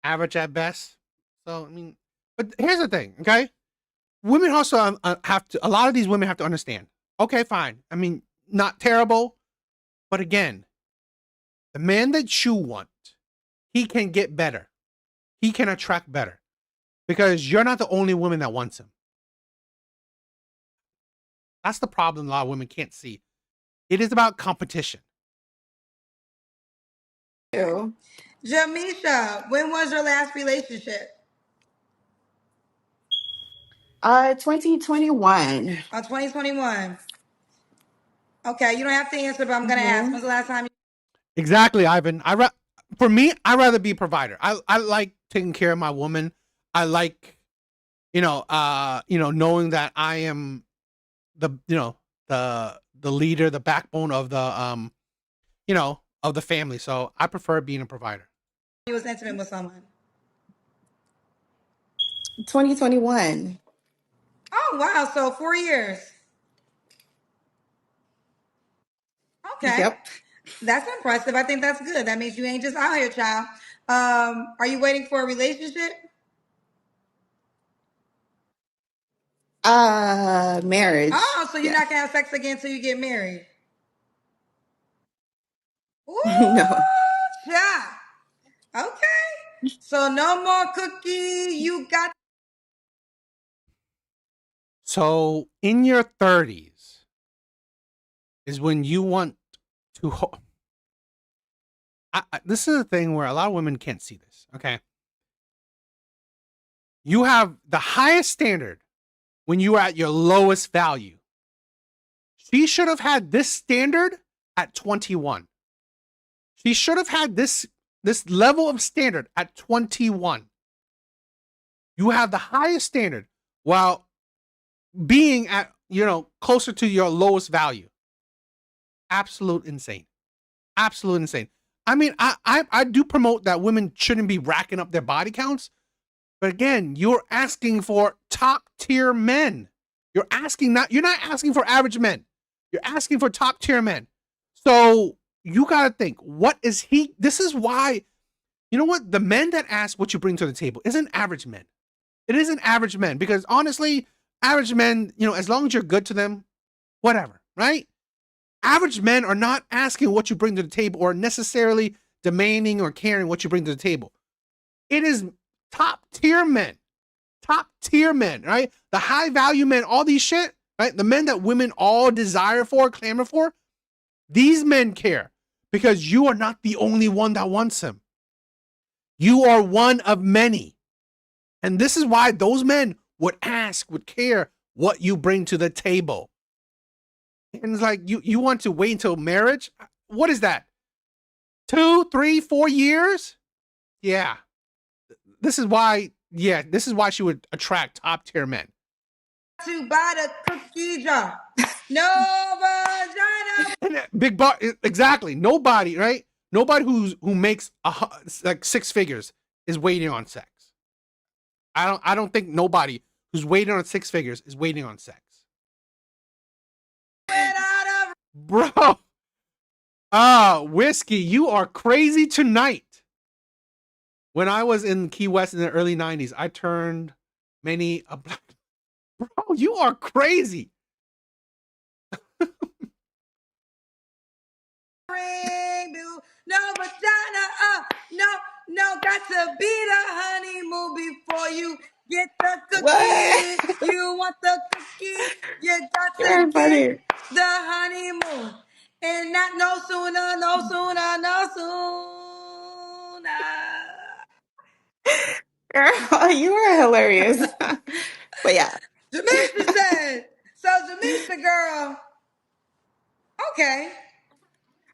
average at best. So, I mean, but here's the thing, okay? Women also have to, a lot of these women have to understand. Okay, fine. I mean, not terrible, but again, the man that you want, he can get better. He can attract better because you're not the only woman that wants him. That's the problem a lot of women can't see. It is about competition. Ew. Jamisha, when was your last relationship? 2021. 2021. Okay, you don't have to answer, but I'm gonna ask. Mm-hmm. When's the last time? Exactly, Ivan. For me, I'd rather be a provider. I like taking care of my woman. I like, knowing that I am the leader, the backbone of the family. So I prefer being a provider. You was intimate with someone. 2021. Oh wow, so 4 years. Okay, Yep. that's impressive. I think that's good. That means you ain't just out here, child. Are you waiting for a relationship? Marriage. Oh, so you're Yeah. not gonna have sex again until you get married? No. Ooh, child. Okay. So no more cookie. You got. So in your 30s is when you want to. This is a thing where a lot of women can't see this. Okay. You have the highest standard when you are at your lowest value. She should have had this standard at 21. She should have had this level of standard at 21. You have the highest standard while being at, closer to your lowest value. Absolute insane. Absolute insane. I mean, I do promote that women shouldn't be racking up their body counts. But again, you're asking for top tier men. You're not asking for average men. You're asking for top tier men. So you got to think, this is why, you know what? The men that ask what you bring to the table isn't average men. It isn't average men because honestly, average men, as long as you're good to them, whatever, right? Average men are not asking what you bring to the table or necessarily demanding or caring what you bring to the table. It is top tier men, right? The high value men, all these shit, right? The men that women all desire for, clamor for, these men care because you are not the only one that wants him. You are one of many. And this is why those men would care what you bring to the table. And it's like, you want to wait until marriage? What is that? 2, 3, 4 years? Yeah. This is why she would attract top tier men. To buy the cookie jar. No vagina. And big bar, exactly. Nobody, right? Nobody who makes like 6 figures is waiting on sex. I don't think nobody who's waiting on 6 figures is waiting on sex. Bro. Whiskey, you are crazy tonight. When I was in Key West in the early 90s, I turned many a black. Bro, you are crazy. No vagina. No, got to be the honeymoon before you get the cookie. What? You want the cookie? You got You're to funny. get the honeymoon. And not no sooner, no sooner, no sooner. Girl, you are hilarious. But yeah. Jamisha said. So Jamisha, girl. Okay.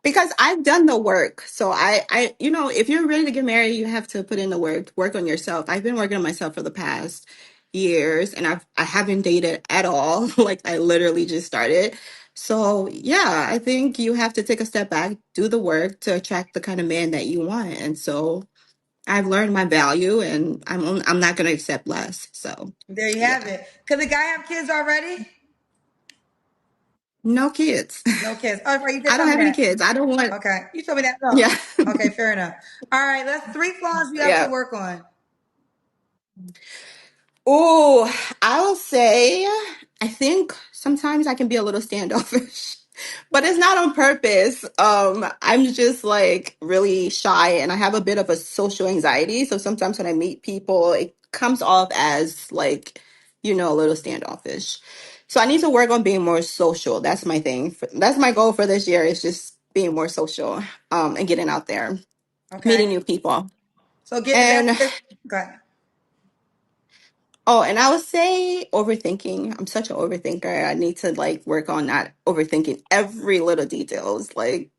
Because I've done the work. So if you're ready to get married, you have to put in the work on yourself. I've been working on myself for the past years and I haven't dated at all. Like I literally just started. So yeah, I think you have to take a step back, do the work to attract the kind of man that you want. And so I've learned my value and I'm not going to accept less. So There you have yeah. it. Could the guy have kids already? No kids. No kids. Oh, right, you did I don't tell me have any that. kids. I don't want. Okay, you told me that. No. Yeah. Okay, fair enough. All right, let's 3 flaws you have to Yeah. work on. Oh, I will say, I think sometimes I can be a little standoffish, but it's not on purpose. I'm just like really shy and I have a bit of a social anxiety. So sometimes when I meet people, it comes off as like, a little standoffish. So I need to work on being more social. That's my thing. That's my goal for this year is just being more social, and getting out there, meeting Okay. new people. So get And that's good. Oh, and I would say overthinking. I'm such an overthinker. I need to like work on not overthinking every little details. Like,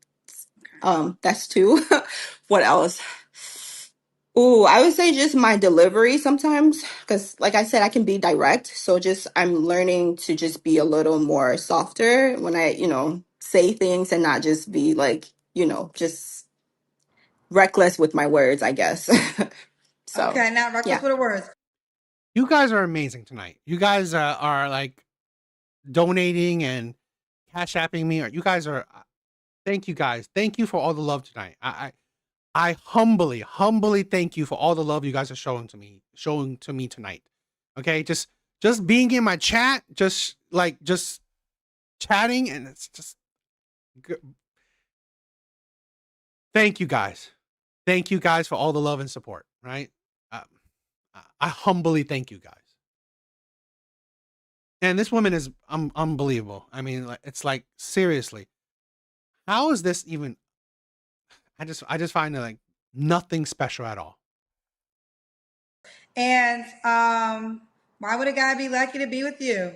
that's two. What else? Ooh, I would say just my delivery sometimes, because like I said, I can be direct. So just I'm learning to just be a little more softer when I, say things and not just be like, just reckless with my words, I guess. So, Okay, now reckless yeah. with the words. You guys are amazing tonight. You guys are like donating and cash apping me. Or you guys are. Thank you guys. Thank you for all the love tonight. I humbly thank you for all the love you guys are showing to me tonight. Okay, just being in my chat, just chatting, and it's just. Thank you guys. Thank you guys for all the love and support. Right. I humbly thank you guys. And this woman is unbelievable. I mean, it's like seriously, how is this even? I just find it like nothing special at all. And why would a guy be lucky to be with you?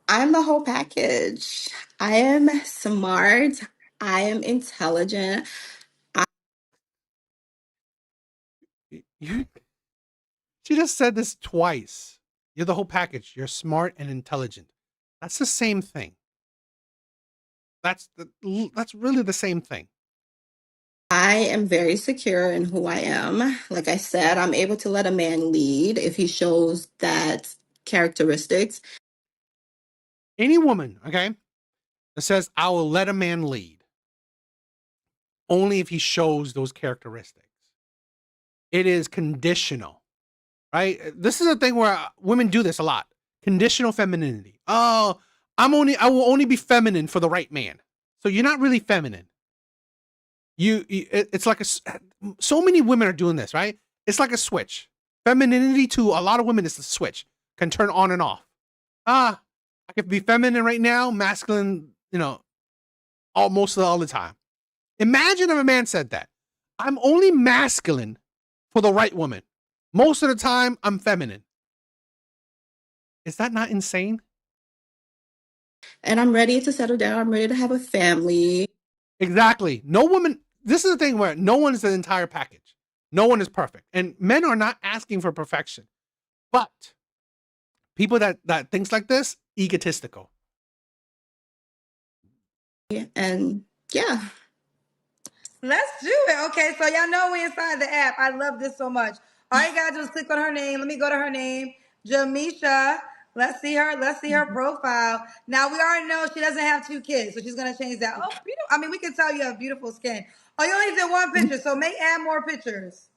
I'm the whole package. I am smart. I am intelligent. You, she just said this twice. You're the whole package. You're smart and intelligent. That's the same thing. That's really the same thing. I am very secure in who I am. Like I said, I'm able to let a man lead if he shows that characteristics. Any woman, okay, that says I will let a man lead only if he shows those characteristics. It is conditional, right? This is a thing where women do this a lot. Conditional femininity. Oh, I will only be feminine for the right man. So you're not really feminine. It's like so many women are doing this, right? It's like a switch. Femininity to a lot of women is the switch. Can turn on and off. I can be feminine right now, masculine, almost all the time. Imagine if a man said that. I'm only masculine for the right woman. Most of the time, I'm feminine. Is that not insane? And I'm ready to settle down. I'm ready to have a family. Exactly. No woman, this is the thing where no one is the entire package. No one is perfect. And men are not asking for perfection. But people that thinks like this, egotistical. And yeah. Let's do it. Okay, so y'all know we inside the app. I love this so much. All you gotta do is click on her name. Let me go to her name, Jamisha. Let's see her. Let's see her profile. Now we already know she doesn't have 2 kids, so she's gonna change that. Oh, beautiful. I mean, we can tell you have beautiful skin. Oh, you only did one picture, so make add more pictures.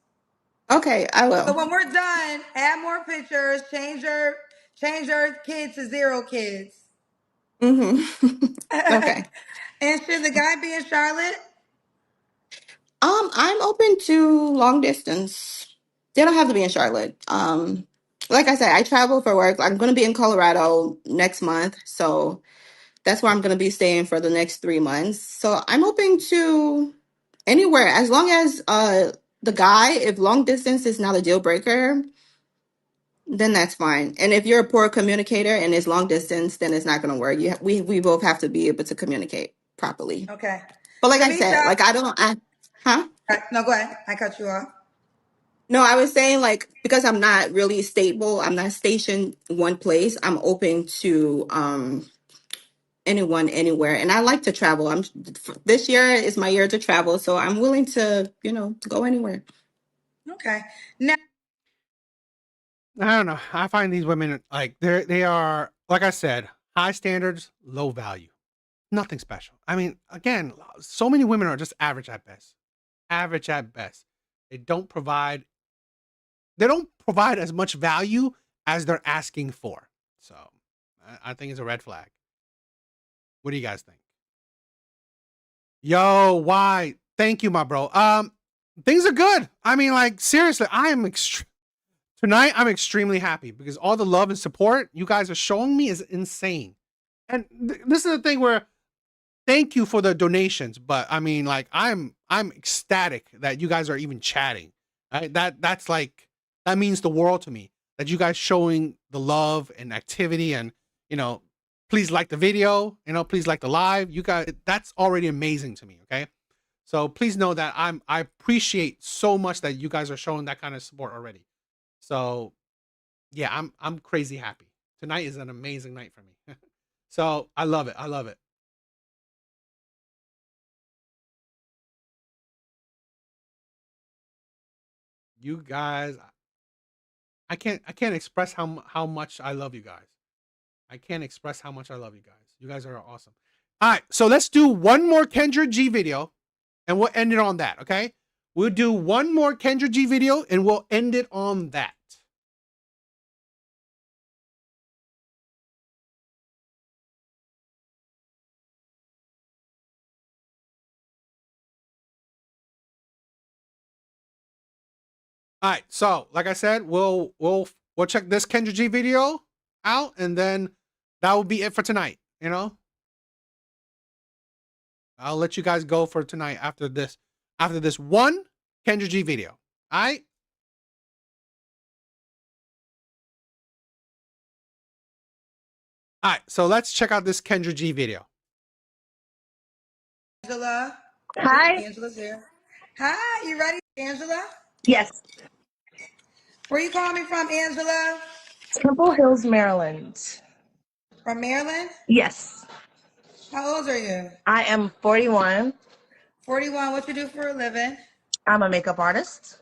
Okay, I So will. when we're done, add more pictures. Change your kids to 0 kids. Hmm. And Okay. should the guy be in Charlotte? I'm open to long distance. They don't have to be in Charlotte. Like I said, I travel for work. I'm going to be in Colorado next month, so that's where I'm going to be staying for the next 3 months. So I'm open to anywhere as long as the guy, if long distance is not a deal breaker, then that's fine. And if you're a poor communicator and it's long distance, then it's not going to work. We both have to be able to communicate properly. Okay. But like I said, Jamisha. like huh? No, go ahead. I cut you off. No, I was saying like because I'm not really stable, I'm not stationed one place. I'm open to anyone anywhere, and I like to travel. This year is my year to travel, so I'm willing to go anywhere. Okay. Now, I don't know. I find these women like they are, like I said, High standards, low value. Nothing special. I mean, again, so many women are just average at best. Average at best. They don't provide as much value as they're asking for. So I think it's a red flag. What do you guys think? Yo, why? Thank you, my bro. Things are good. I mean, like, seriously, tonight I'm extremely happy because all the love and support you guys are showing me is insane. And this is the thing where thank you for the donations, but I mean, like, I'm ecstatic that you guys are even chatting. Right? That's like, that means the world to me. That you guys showing the love and activity, and please like the video, please like the live. You guys, that's already amazing to me. Okay, so please know that I appreciate so much that you guys are showing that kind of support already. So yeah, I'm crazy happy. Tonight is an amazing night for me. So I love it. I love it. You guys, I can't express how much I love you guys. I can't express how much I love you guys. You guys are awesome. All right, so let's do one more Kendra G video, and we'll end it on that. Okay, we'll do one more Kendra G video, and we'll end it on that. All right, so like I said, we'll check this Kendra G video out, and then that will be it for tonight. I'll let you guys go for tonight after this one Kendra G video. All right. All right, so let's check out this Kendra G video. Angela. Hi. Angela's here. Hi, you ready, Angela? Yes. Where you calling me from, Angela? Temple Hills, Maryland. From Maryland? Yes. How old are you? I am 41. 41. What you do for a living? I'm a makeup artist.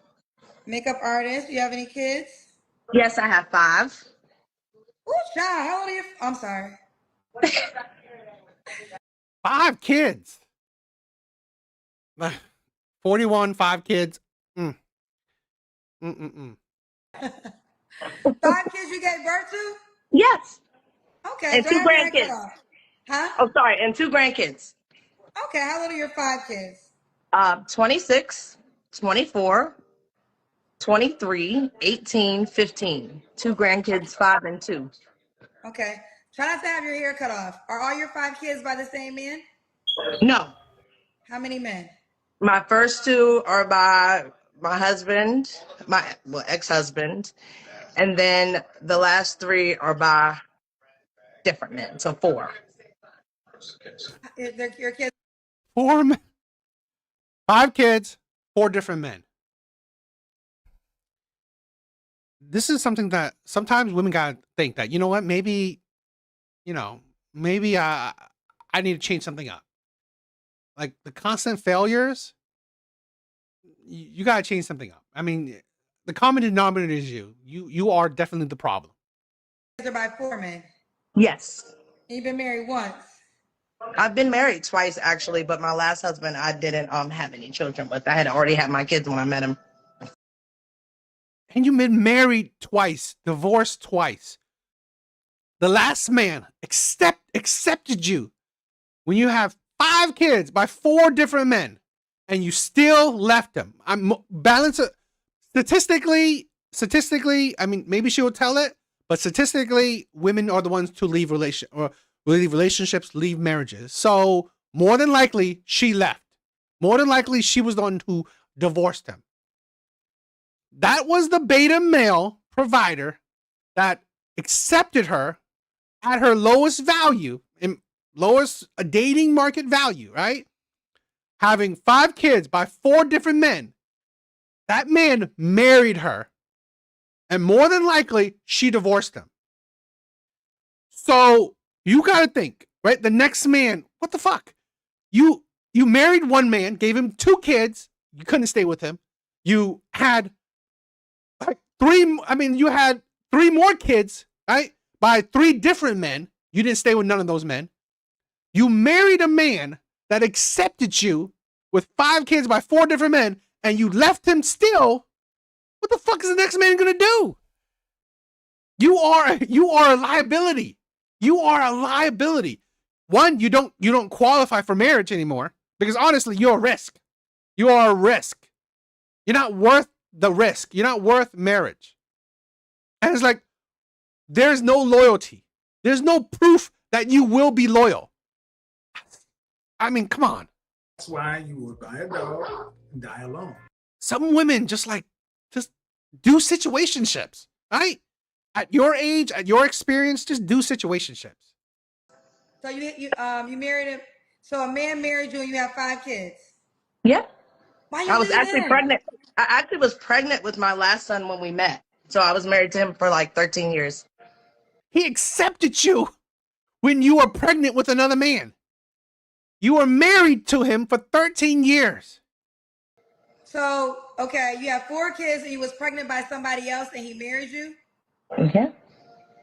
Makeup artist. You have any kids? Yes, I have 5. Ooh, child. How old are you? I'm sorry. 5 kids. 41, 5 kids. 5 kids you gave birth to? Yes. Okay. And so 2 have your hand cut grandkids. off. Huh? Oh, sorry. And 2 grandkids. Okay. How old are your 5 kids? 26, 24, 23, 18, 15. 2 grandkids, 5 and 2. Okay. Try not to have your hair cut off. Are all your 5 kids by the same man? No. How many men? My first 2 are by my husband, ex-husband. And then the last 3 are by different men. So 4. They're your kids. 4 men. 5 kids, 4 different men. This is something that sometimes women gotta think that, you know what, maybe I need to change something up. Like the constant failures, you gotta change something up. I mean, the common denominator is you. You are definitely the problem. They're by 4 men. Yes. You've been married once. I've been married twice, actually, but my last husband, I didn't have any children with. I had already had my kids when I met him. And you've been married twice, divorced twice. The last man accepted you when you have 5 kids by 4 different men, and you still left him. I'm balance statistically. I mean, maybe she will tell it, but statistically, women are the ones to leave relationships, leave marriages. So more than likely, she left. More than likely, she was the one who divorced him. That was the beta male provider that accepted her at her lowest value, and lowest dating market value, right? Having 5 kids by 4 different men. That man married her, and more than likely, she divorced him. So you gotta think, right? The next man, what the fuck? You married one man, gave him 2 kids, you couldn't stay with him. You had you had 3 more kids, right? By 3 different men, You didn't stay with none of those men. You married a man that accepted you with 5 kids by 4 different men, and you left him still. What the fuck is the next man gonna do? You are a liability. You are a liability. One, you don't qualify for marriage anymore because honestly, you're a risk. You are a risk. You're not worth the risk. You're not worth marriage. And it's like, there's no loyalty. There's no proof that you will be loyal. I mean, come on. That's why you would buy a dog and die alone. Some women just do situationships, right? At your age, at your experience, just do situationships. So you married him. So a man married you and you have 5 kids. Yeah. Why you I was leave actually him? pregnant. I actually was pregnant with my last son when we met. So I was married to him for like 13 years. He accepted you when you were pregnant with another man. You were married to him for 13 years. So, okay, you have 4 kids and you was pregnant by somebody else and he married you? Yeah.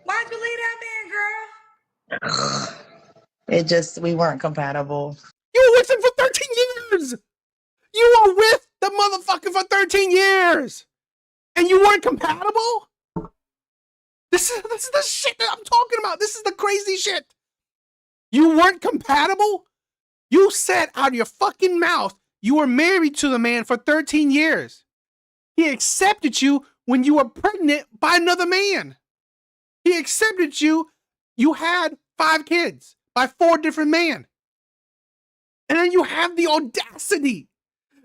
Why'd you leave that man, girl? We weren't compatible. You were with him for 13 years. You were with the motherfucker for 13 years. And you weren't compatible? This is the shit that I'm talking about. This is the crazy shit. You weren't compatible? You said out of your fucking mouth you were married to the man for 13 years. He accepted you when you were pregnant by another man. He accepted you. You had 5 kids by 4 different men. And then you have the audacity,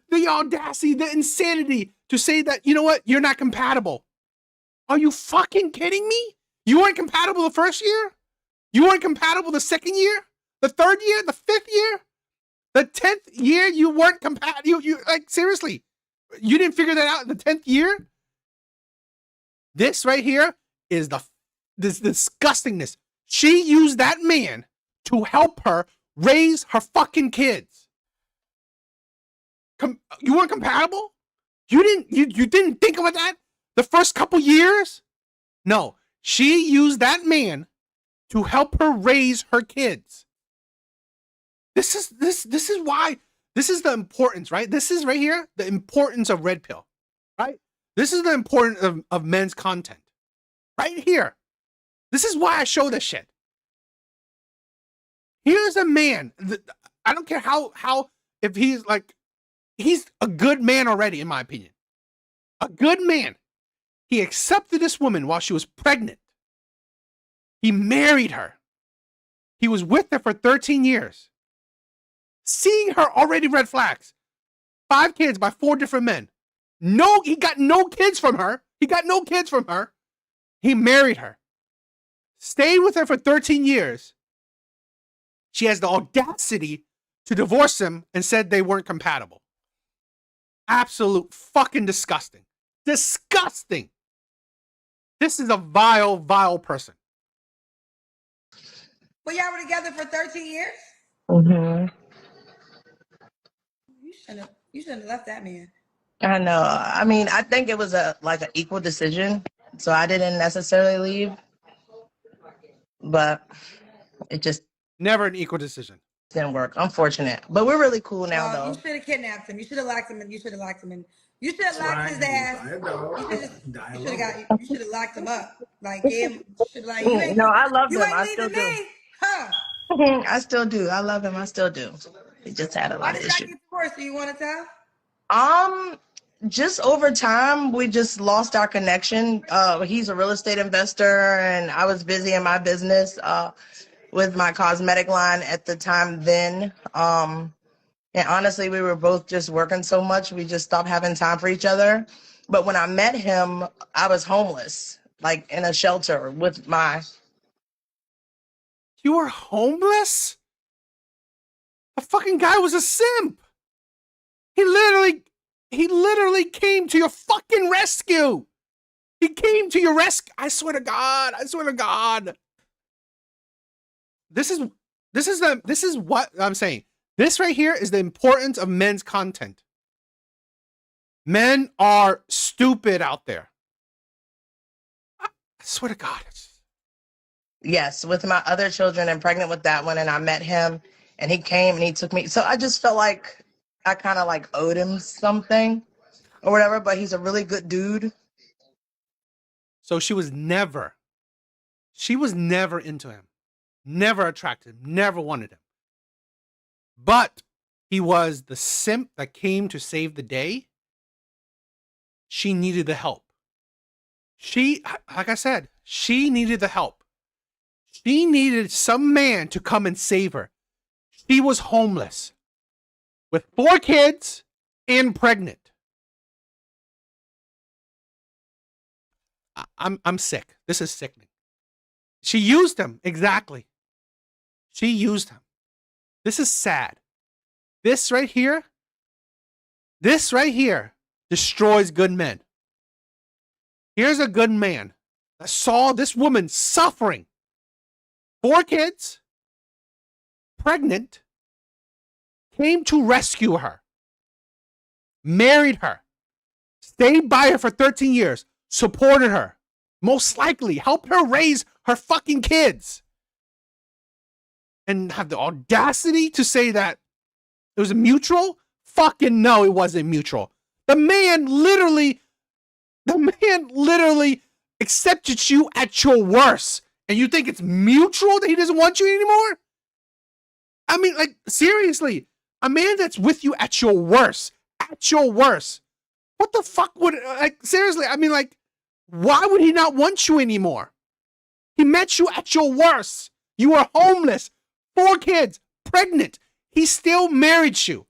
the insanity to say that, you know what, you're not compatible. Are you fucking kidding me? You weren't compatible the first year? You weren't compatible the second year? The third year? The 5th year? The 10th year you weren't compatible? You like, seriously, you didn't figure that out in the 10th year? This right here is this disgustingness. She used that man to help her raise her fucking kids. You weren't compatible? You didn't think about that the first couple years? No, she used that man to help her raise her kids. This is why, this is the importance, right? This is right here, the importance of Red Pill, right? This is the importance of men's content. Right here. This is why I show this shit. Here's a man. I don't care how if he's like, he's a good man already, in my opinion. A good man. He accepted this woman while she was pregnant. He married her. He was with her for 13 years. Seeing her already red flags. 5 kids by 4 different men. No, he got no kids from her. He married her. Stayed with her for 13 years. She has the audacity to divorce him and said they weren't compatible. Absolute fucking disgusting. Disgusting. This is a vile, vile person. Well, y'all were together for 13 years? Mm-hmm. You shouldn't have left that man. I know. I mean, I think it was an equal decision. So I didn't necessarily leave. But it just Never an equal decision. didn't work. Unfortunate. But we're really cool now, You though. should have kidnapped him. You should have locked him, and you should have locked him in. You should have locked his ass. You should have locked him up. Like, like, you ain't, No, I love you him. ain't I still leaving do. me, huh? I still do. I love him. I still do. He just had a Why lot of did y'all issues. get divorced? Do you want to tell? Just over time, we just lost our connection. He's a real estate investor, and I was busy in my business with my cosmetic line at the time then. And honestly, we were both just working so much, we just stopped having time for each other. But when I met him, I was homeless, like in a shelter with my... You were homeless? The fucking guy was a simp. He literally came to your fucking rescue. He came to your rescue. I swear to God. This is what I'm saying. This right here is the importance of men's content. Men are stupid out there. I swear to God. Yes, with my other children and pregnant with that one. And I met him and he came and he took me. So I just felt like I kind of like owed him something or whatever, but he's a really good dude. So she was never into him, never attracted him, never wanted him. But he was the simp that came to save the day. She needed the help. Like I said, she needed the help. She needed some man to come and save her. She was homeless with 4 kids and pregnant. I'm sick. This is sickening. She used him. Exactly. She used him. This is sad. This right here destroys good men. Here's a good man that saw this woman suffering. 4 kids, pregnant, came to rescue her, married her, stayed by her for 13 years, supported her, most likely helped her raise her fucking kids, and have the audacity to say that it was mutual? Fucking no, it wasn't mutual. The man literally accepted you at your worst. And you think it's mutual that he doesn't want you anymore? I mean, like, seriously, a man that's with you at your worst, what the fuck would, like, seriously, I mean, like, why would he not want you anymore? He met you at your worst. You were homeless, 4 kids, pregnant. He still married you.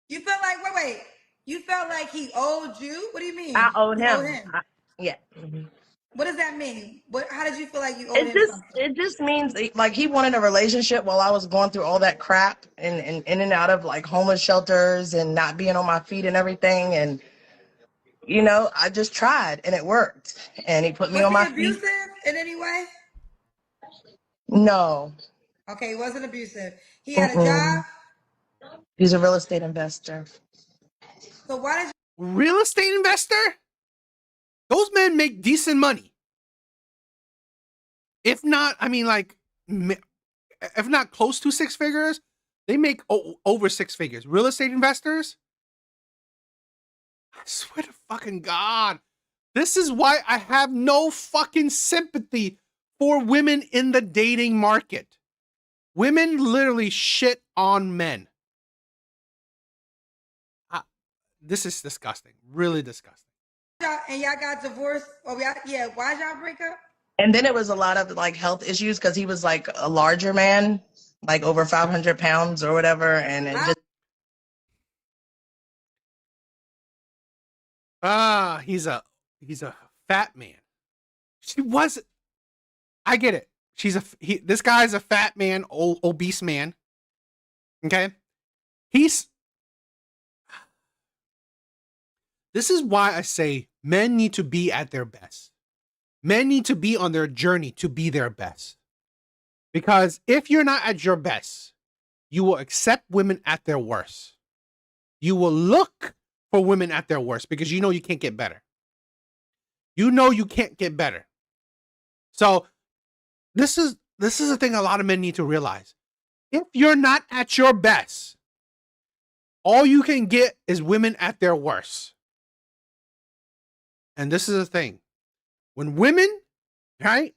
You felt like, wait. You felt like he owed you? What do you mean? I owed You him. Yeah. What does that mean? How did you feel like you owed him something? It just means like he wanted a relationship while I was going through all that crap and in and out of like homeless shelters and not being on my feet and everything. And, you know, I just tried and it worked. And he put me on my feet. Was he abusive in any way? No. Okay, he wasn't abusive. He had a job? He's a real estate investor. So why did you? Real estate investor? Those men make decent money. If not, I mean, like, if not close to 6 figures, they make over 6 figures. Real estate investors? I swear to fucking God. This is why I have no fucking sympathy for women in the dating market. Women literally shit on men. This is disgusting. Really disgusting. And y'all got divorced? Oh, yeah. Why'd y'all break up? And then it was a lot of like health issues because he was like a larger man, like over 500 pounds or whatever. And it just. He's a fat man. I get it. This guy's a fat man, obese man. Okay? This is why I say men need to be at their best. Men need to be on their journey to be their best. Because if you're not at your best, you will accept women at their worst. You will look for women at their worst because you know you can't get better. You know you can't get better. So this is the thing a lot of men need to realize. If you're not at your best, all you can get is women at their worst. And this is the thing. When women, right,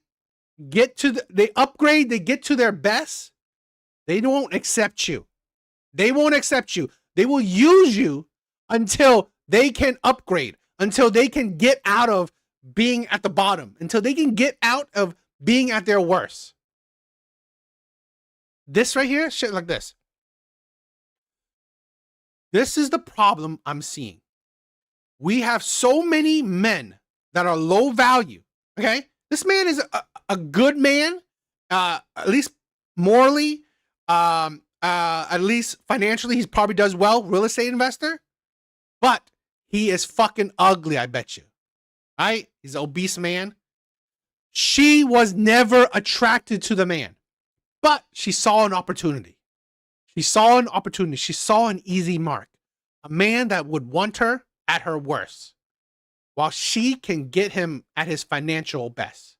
they upgrade, they get to their best, they won't accept you. They won't accept you. They will use you until they can upgrade, until they can get out of being at the bottom, until they can get out of being at their worst. This right here, shit like this. This is the problem I'm seeing. We have so many men that are low value. Okay, this man is a good man, at least morally, at least financially, he probably does well. Real estate investor, but he is fucking ugly. I bet you. Right? He's an obese man. She was never attracted to the man, but she saw an opportunity. She saw an opportunity. She saw an easy mark. A man that would want her at her worst. while she can get him at his financial best.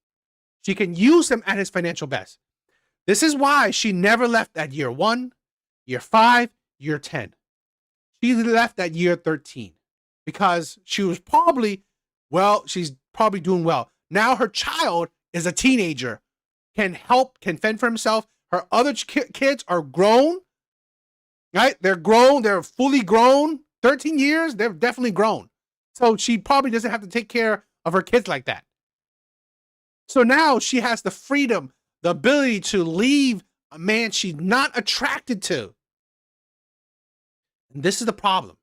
She can use him at his financial best. This is why she never left at year 1, year 5, year 10. She left at year 13 because she was probably, she's probably doing well. Now her child is a teenager, can fend for himself. Her other kids are grown, right? They're grown. They're fully grown. 13 years, they're definitely grown. So she probably doesn't have to take care of her kids like that. So now she has the freedom, the ability to leave a man she's not attracted to. And this is the problem.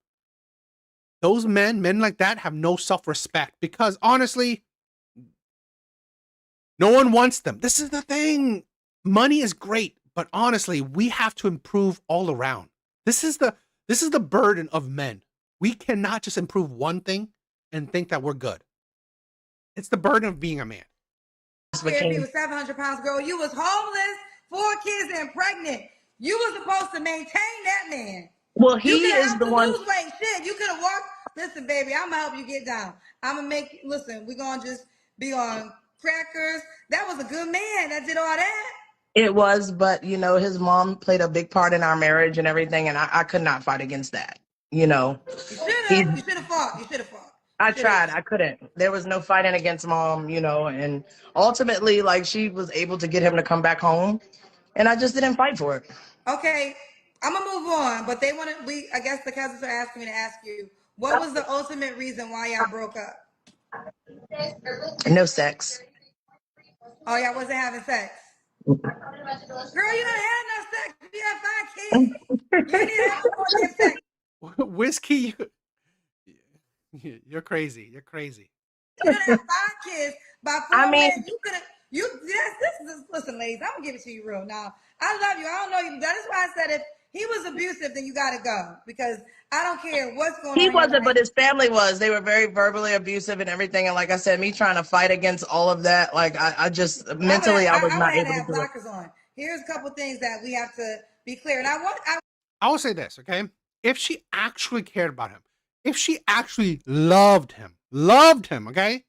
Those men like that have no self-respect because honestly, no one wants them. This is the thing. Money is great, but honestly, we have to improve all around. This is the burden of men. We cannot just improve one thing and think that we're good. It's the burden of being a man. If you was 700 pounds, girl, you was homeless, 4 kids and pregnant. You was supposed to maintain that man. Well, he is the one. Lose weight. Shit, you could have walked. Listen, baby, I'm gonna help you get down. I'm gonna make. Listen, we're gonna just be on crackers. That was a good man that did all that. It was, but you know, his mom played a big part in our marriage and everything, and I could not fight against that. You know, you should have fought. You should have fought. I tried. I couldn't. There was no fighting against mom, you know, and ultimately, like, she was able to get him to come back home, and I just didn't fight for it. Okay, I'm gonna move on, but I guess the cousins are asking me to ask you, what was the ultimate reason why y'all broke up? No sex. Oh, y'all wasn't having sex? Girl, you done had no sex. You had 5 kids. You need to have more sex. Whiskey, you're crazy. You're crazy. You done had 5 kids by 4 men. You could have. Listen, ladies, I'm gonna give it to you real now. I love you. I don't know you. That is why I said if he was abusive, then you gotta go because I don't care what's going on. He wasn't, but his family was. They were very verbally abusive and everything. And like I said, me trying to fight against all of that, like I just mentally I was not able to do it. Blockers on. Here's a couple things that we have to be clear. And I will say this, okay? If she actually cared about him, if she actually loved him, okay?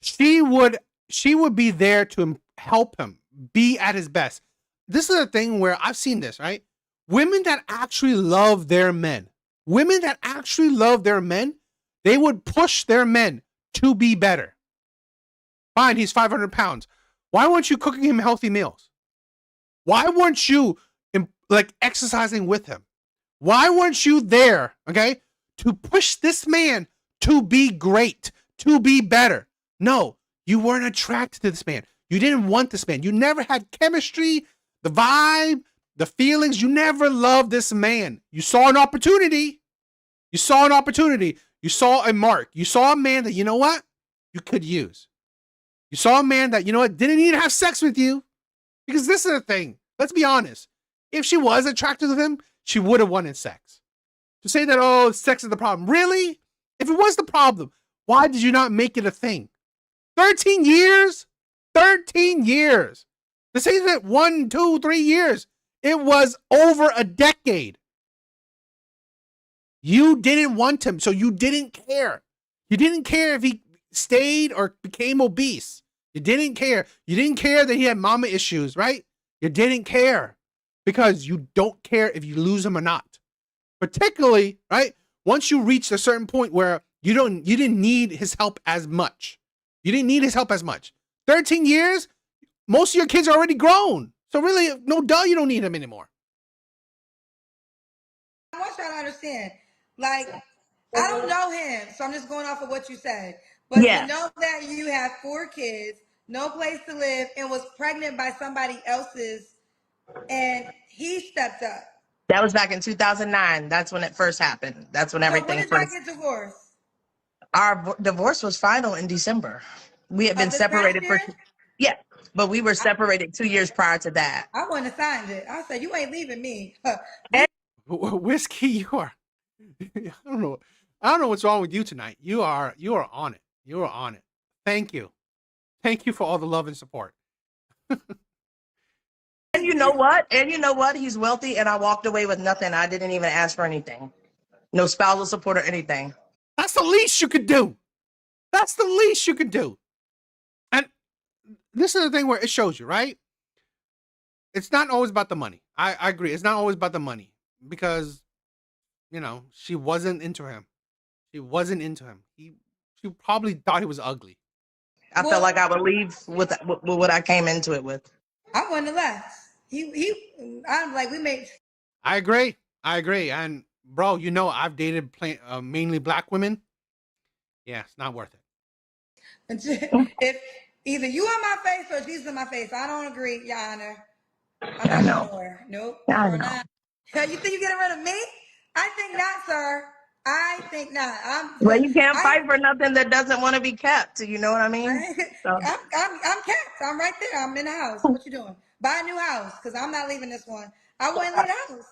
She would be there to help him be at his best. This is a thing where I've seen this, right? Women that actually love their men, they would push their men to be better. Fine, he's 500 pounds. Why weren't you cooking him healthy meals? Why weren't you exercising with him? Why weren't you there, okay, to push this man to be great, to be better? No, you weren't attracted to this man. You didn't want this man. You never had chemistry, the vibe, the feelings. You never loved this man. You saw an opportunity. You saw a mark. You saw a man that, you know what, you could use. You saw a man that, you know what, didn't need to have sex with you. Because this is the thing. Let's be honest. If she was attracted to him, she would have wanted sex. To say that, oh, sex is the problem. Really? If it was the problem, why did you not make it a thing? 13 years? 13 years. This isn't 1, 2, 3 years. It was over a decade. You didn't want him, so you didn't care. You didn't care if he stayed or became obese. You didn't care. You didn't care that he had mama issues, right? You didn't care because you don't care if you lose him or not. Particularly, right? Once you reach a certain point where you didn't need his help as much. 13 years, most of your kids are already grown. So really, no duh, you don't need him anymore. I want y'all to understand, like, I don't know him, so I'm just going off of what you said. But to know that you have 4 kids, no place to live, and was pregnant by somebody else's, and he stepped up. That was back in 2009. That's when it first happened. That's when everything first. When did y'all get divorced? Our divorce was final in December. We had been separated for, but we were separated 2 years prior to that. I wouldn't have signed it. I said, you ain't leaving me. Whiskey, you are. I don't know what's wrong with you tonight. You are on it. You are on it. Thank you for all the love and support. And you know what? He's wealthy, and I walked away with nothing. I didn't even ask for anything. No spousal support or anything. That's the least you could do. That's the least you can do. And this is the thing where it shows you, right? It's not always about the money. I agree. It's not always about the money because, she wasn't into him. She wasn't into him. She probably thought he was ugly. I felt like I would leave with what I came into it with. I wouldn't have left. I'm like, we made. I agree. And bro, I've dated mainly black women. Yeah, it's not worth it. If either you in my face or she's in my face, I don't agree, Your Honor. I know. Sure. Nope. I Sure know. not. You think you're getting rid of me? I think not, sir. I think not. Well, you can't fight for nothing that doesn't want to be kept. You know what I mean? So. I'm kept. I'm right there. I'm in the house. What you doing? Buy a new house because I'm not leaving this one. I wouldn't leave the house.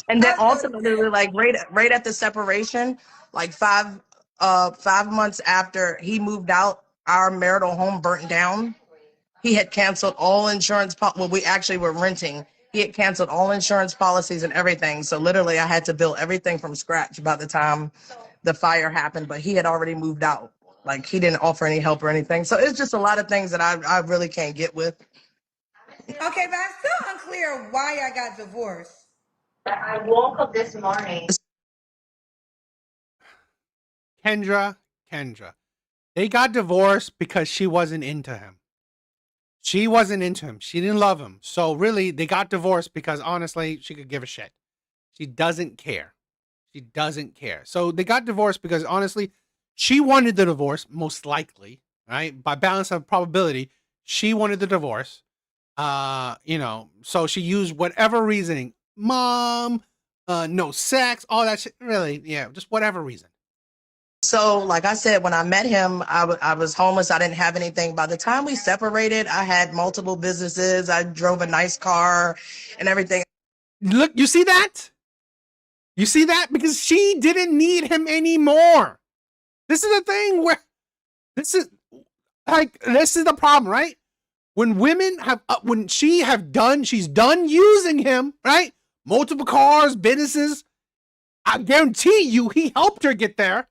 And then ultimately, like right at the separation, like 5 months after he moved out, our marital home burnt down. He had canceled all insurance. Well, we actually were renting. He had canceled all insurance policies and everything. So literally, I had to build everything from scratch by the time the fire happened. But he had already moved out. Like he didn't offer any help or anything. So it's just a lot of things that I really can't get with. Okay, but I'm still unclear why I got divorced. I woke up this morning. Kendra. They got divorced because she wasn't into him. She wasn't into him. She didn't love him. So really, they got divorced because honestly, she could give a shit. She doesn't care. So they got divorced because honestly, she wanted the divorce, most likely, right? By balance of probability, she wanted the divorce. So she used whatever reasoning. Mom, no sex, all that shit. Really, yeah, just whatever reason. So, like I said, when I met him, I was homeless. I didn't have anything. By the time we separated, I had multiple businesses. I drove a nice car and everything. Look, you see that? Because she didn't need him anymore. This is the thing where this is the problem, right? When women have, she's done using him, right? Multiple cars, businesses. I guarantee you he helped her get there.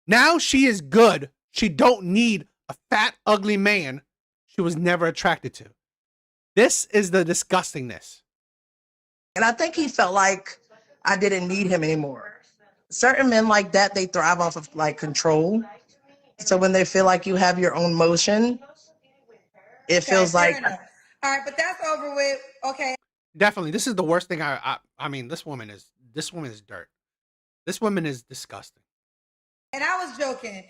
Now she is good. She don't need a fat, ugly man she was never attracted to. This is the disgustingness. And I think he felt like I didn't need him anymore. Certain men like that, they thrive off of like control. So when they feel like you have your own motion, it feels like. All right, but that's over with. Okay. Definitely, this is the worst thing. I mean, this woman is dirt. This woman is disgusting. And I was joking.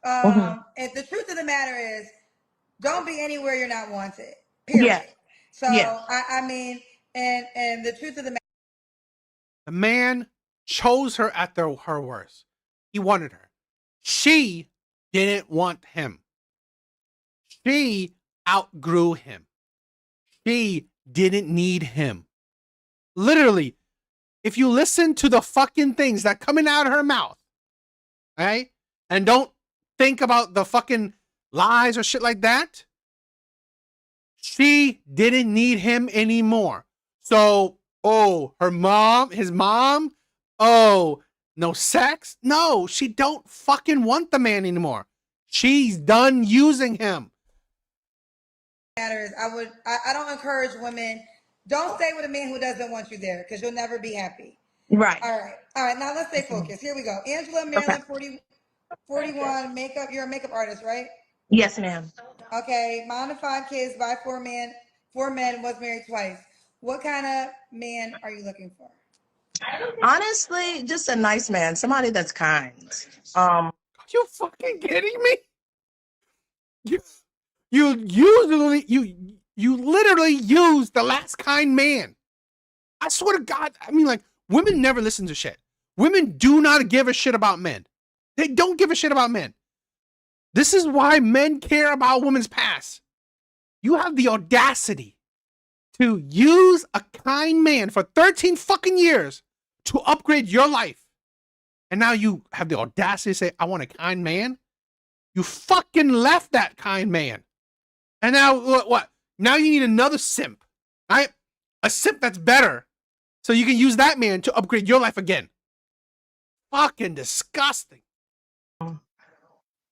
And the truth of the matter is, don't be anywhere you're not wanted. Period. Yeah. So yeah. I mean, and the truth of the matter. The man chose her at her worst. He wanted her. She didn't want him. She outgrew him. She didn't need him. Literally, if you listen to the fucking things that coming out of her mouth, right? And don't think about the fucking lies or shit like that. She didn't need him anymore. So, his mom, no sex? No, she don't fucking want the man anymore. She's done using him. Matters. I don't encourage women. Don't stay with a man who doesn't want you there because you'll never be happy. Right. All right. Now let's stay focused. Here we go. Angela Maryland, 41, makeup. You're a makeup artist, right? Yes, ma'am. Okay. Mom of 5 kids by 4 men, was married twice. What kind of man are you looking for? Honestly, just a nice man, somebody that's kind. Are you fucking kidding me? You literally use the last kind man. I swear to God, I mean, like, women never listen to shit. Women do not give a shit about men. They don't give a shit about men. This is why men care about women's past. You have the audacity to use a kind man for 13 fucking years to upgrade your life. And now you have the audacity to say, I want a kind man. You fucking left that kind man. And now what? Now you need another simp, right? A simp that's better. So you can use that man to upgrade your life again. fucking disgusting.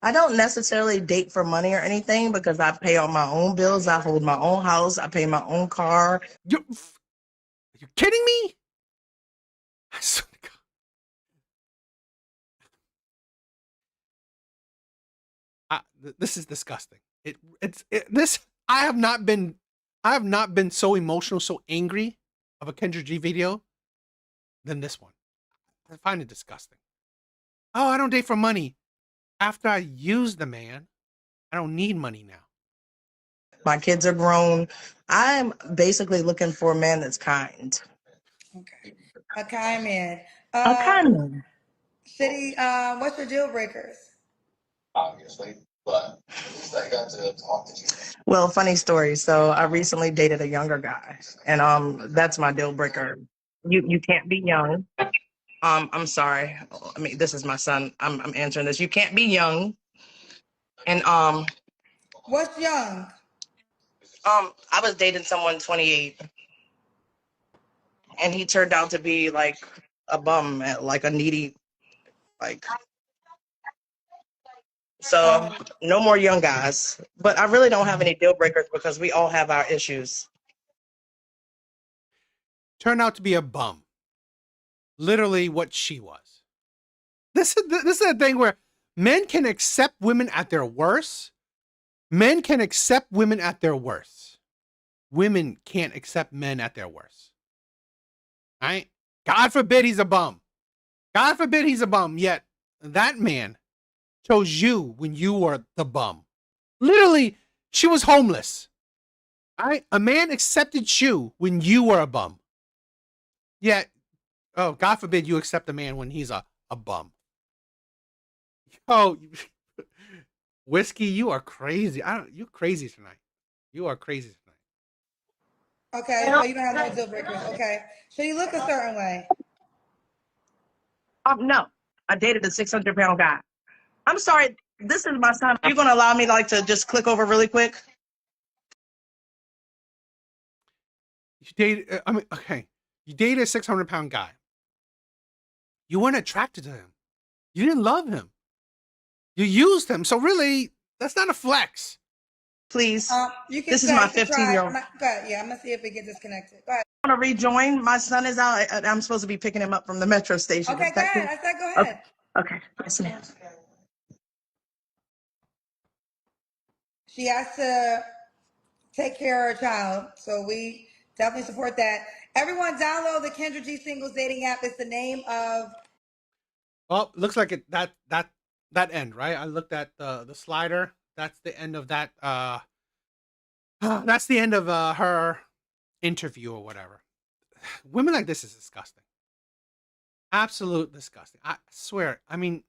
I don't necessarily date for money or anything because I pay all my own bills. I hold my own house. I pay my own car. Are you kidding me? I swear to God. This is disgusting. I have not been so emotional, so angry of a Kendra G video than this one. I find it disgusting. Oh, I don't date for money. After I use the man, I don't need money now. My kids are grown. I'm basically looking for a man that's kind. Okay. A kind man. A kind man. City, what's your deal breakers? Obviously, but I got to talk to you. Well, funny story. So I recently dated a younger guy, and that's my deal breaker. You can't be young. I'm sorry. I mean, this is my son. I'm answering this. You can't be young. And What's young? I was dating someone 28, and he turned out to be like a bum, like a needy, like. So no more young guys. But I really don't have any deal breakers because we all have our issues. Turned out to be a bum. Literally what she was. This is a thing where men can accept women at their worst. Men can accept women at their worst. Women can't accept men at their worst. Right? God forbid he's a bum. God forbid he's a bum. Yet that man chose you when you were the bum. Literally, she was homeless. Right? A man accepted you when you were a bum. Yet, oh, God forbid you accept a man when he's a bum. Oh, Whiskey, you are crazy. You're crazy tonight. You are crazy tonight. Okay, so you don't have no deal breakers. Okay. So you look a certain way. No, I dated a 600-pound guy. I'm sorry. This is my son. Are you going to allow me to just click over really quick? You dated, okay. You dated a 600-pound guy. You weren't attracted to him. You didn't love him. You used him. So really, that's not a flex. Please. You can This is my 15-year-old. Yeah, I'm going to see if it gets disconnected. Go ahead. I want to rejoin. My son is out. I'm supposed to be picking him up from the metro station. Okay, go ahead. I said go ahead. Okay. Yes, ma'am. She has to take care of her child. So we definitely support that. Everyone download the Kendra G Singles dating app. It's the name of. Well, looks like it that end, right? I looked at the slider. That's the end of that. That's the end of her interview or whatever. Women like this is disgusting. Absolute disgusting. I swear. I mean,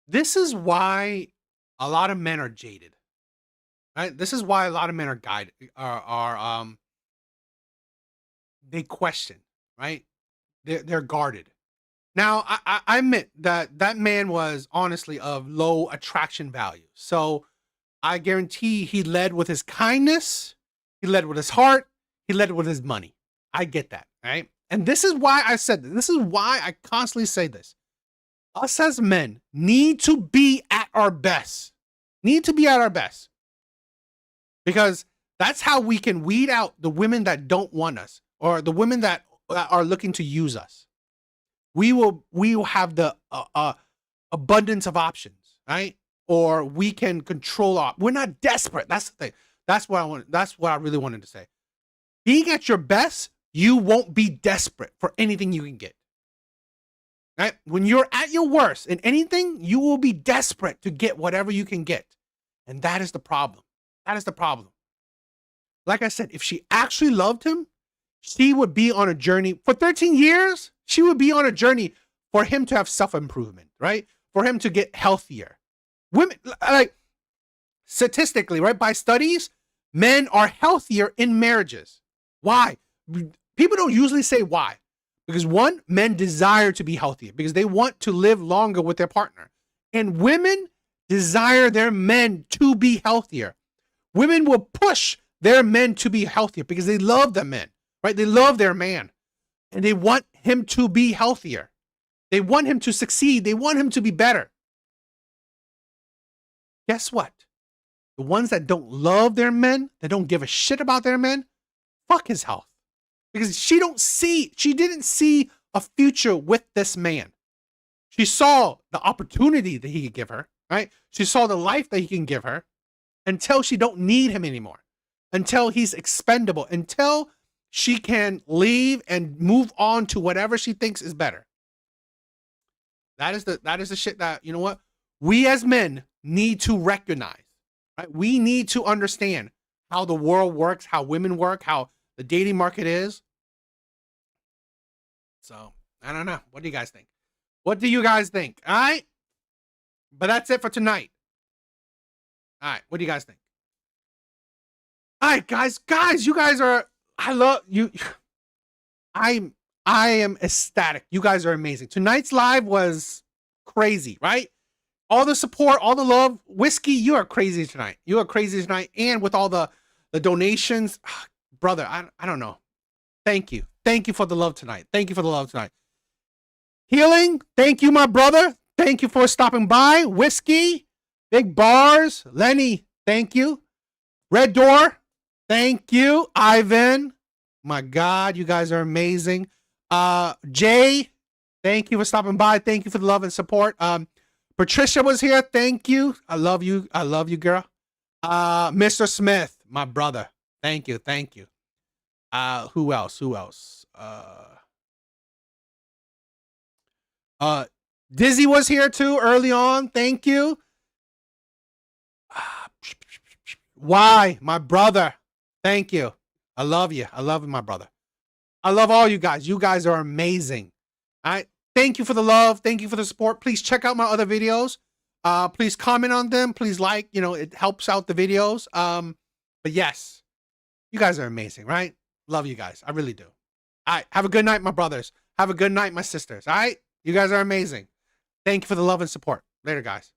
this is why a lot of men are jaded. Right? This is why a lot of men are guided they question, right? They're guarded. Now, I admit that man was honestly of low attraction value. So I guarantee he led with his kindness, he led with his heart, he led with his money. I get that, right? And this is why I said this. This is why I constantly say this. Us as men need to be at our best. Need to be at our best. Because that's how we can weed out the women that don't want us or the women that are looking to use us. We will have the abundance of options, right? Or we can control we're not desperate. That's the thing. That's what I really wanted to say. Being at your best, you won't be desperate for anything you can get. Right? When you're at your worst in anything, you will be desperate to get whatever you can get. And that is the problem. That is the problem. Like I said, if she actually loved him, she would be on a journey for 13 years. She would be on a journey for him to have self-improvement, right? For him to get healthier. Women, like statistically, right? By studies, men are healthier in marriages. Why? People don't usually say why. Because one, men desire to be healthier because they want to live longer with their partner. And women desire their men to be healthier. Women will push their men to be healthier because they love the men, right? They love their man. And they want him to be healthier. They want him to succeed. They want him to be better. Guess what? The ones that don't love their men, that don't give a shit about their men, fuck his health. Because she didn't see a future with this man. She saw the opportunity that he could give her, right? She saw the life that he can give her until she don't need him anymore. Until he's expendable. Until she can leave and move on to whatever she thinks is better. That is the shit that, you know what? We as men need to recognize, right? We need to understand how the world works, how women work, how the dating market is. So, I don't know. What do you guys think? What do you guys think? All right? But that's it for tonight. All right. What do you guys think? All right, guys. Guys, you guys are, I love you. I am ecstatic. You guys are amazing. Tonight's live was crazy, right? All the support, all the love. Whiskey, you are crazy tonight. You are crazy tonight. And with all the donations, brother, I don't know. Thank you. Thank you for the love tonight. Thank you for the love tonight. Healing, thank you, my brother. Thank you for stopping by. Whiskey, Big Bars, Lenny, thank you. Red Door, thank you. Ivan, my God, you guys are amazing. Jay, thank you for stopping by. Thank you for the love and support. Patricia was here. Thank you. I love you. I love you, girl. Mr. Smith, my brother. Thank you. Thank you. Who else? Who else? Dizzy was here too early on. Thank you. Why, my brother? Thank you. I love you. I love you, my brother. I love all you guys. You guys are amazing. All right. Thank you for the love. Thank you for the support. Please check out my other videos. Please comment on them. Please like, it helps out the videos. But yes, you guys are amazing, right? Love you guys. I really do. All right. Have a good night, my brothers. Have a good night, my sisters. All right. You guys are amazing. Thank you for the love and support. Later, guys.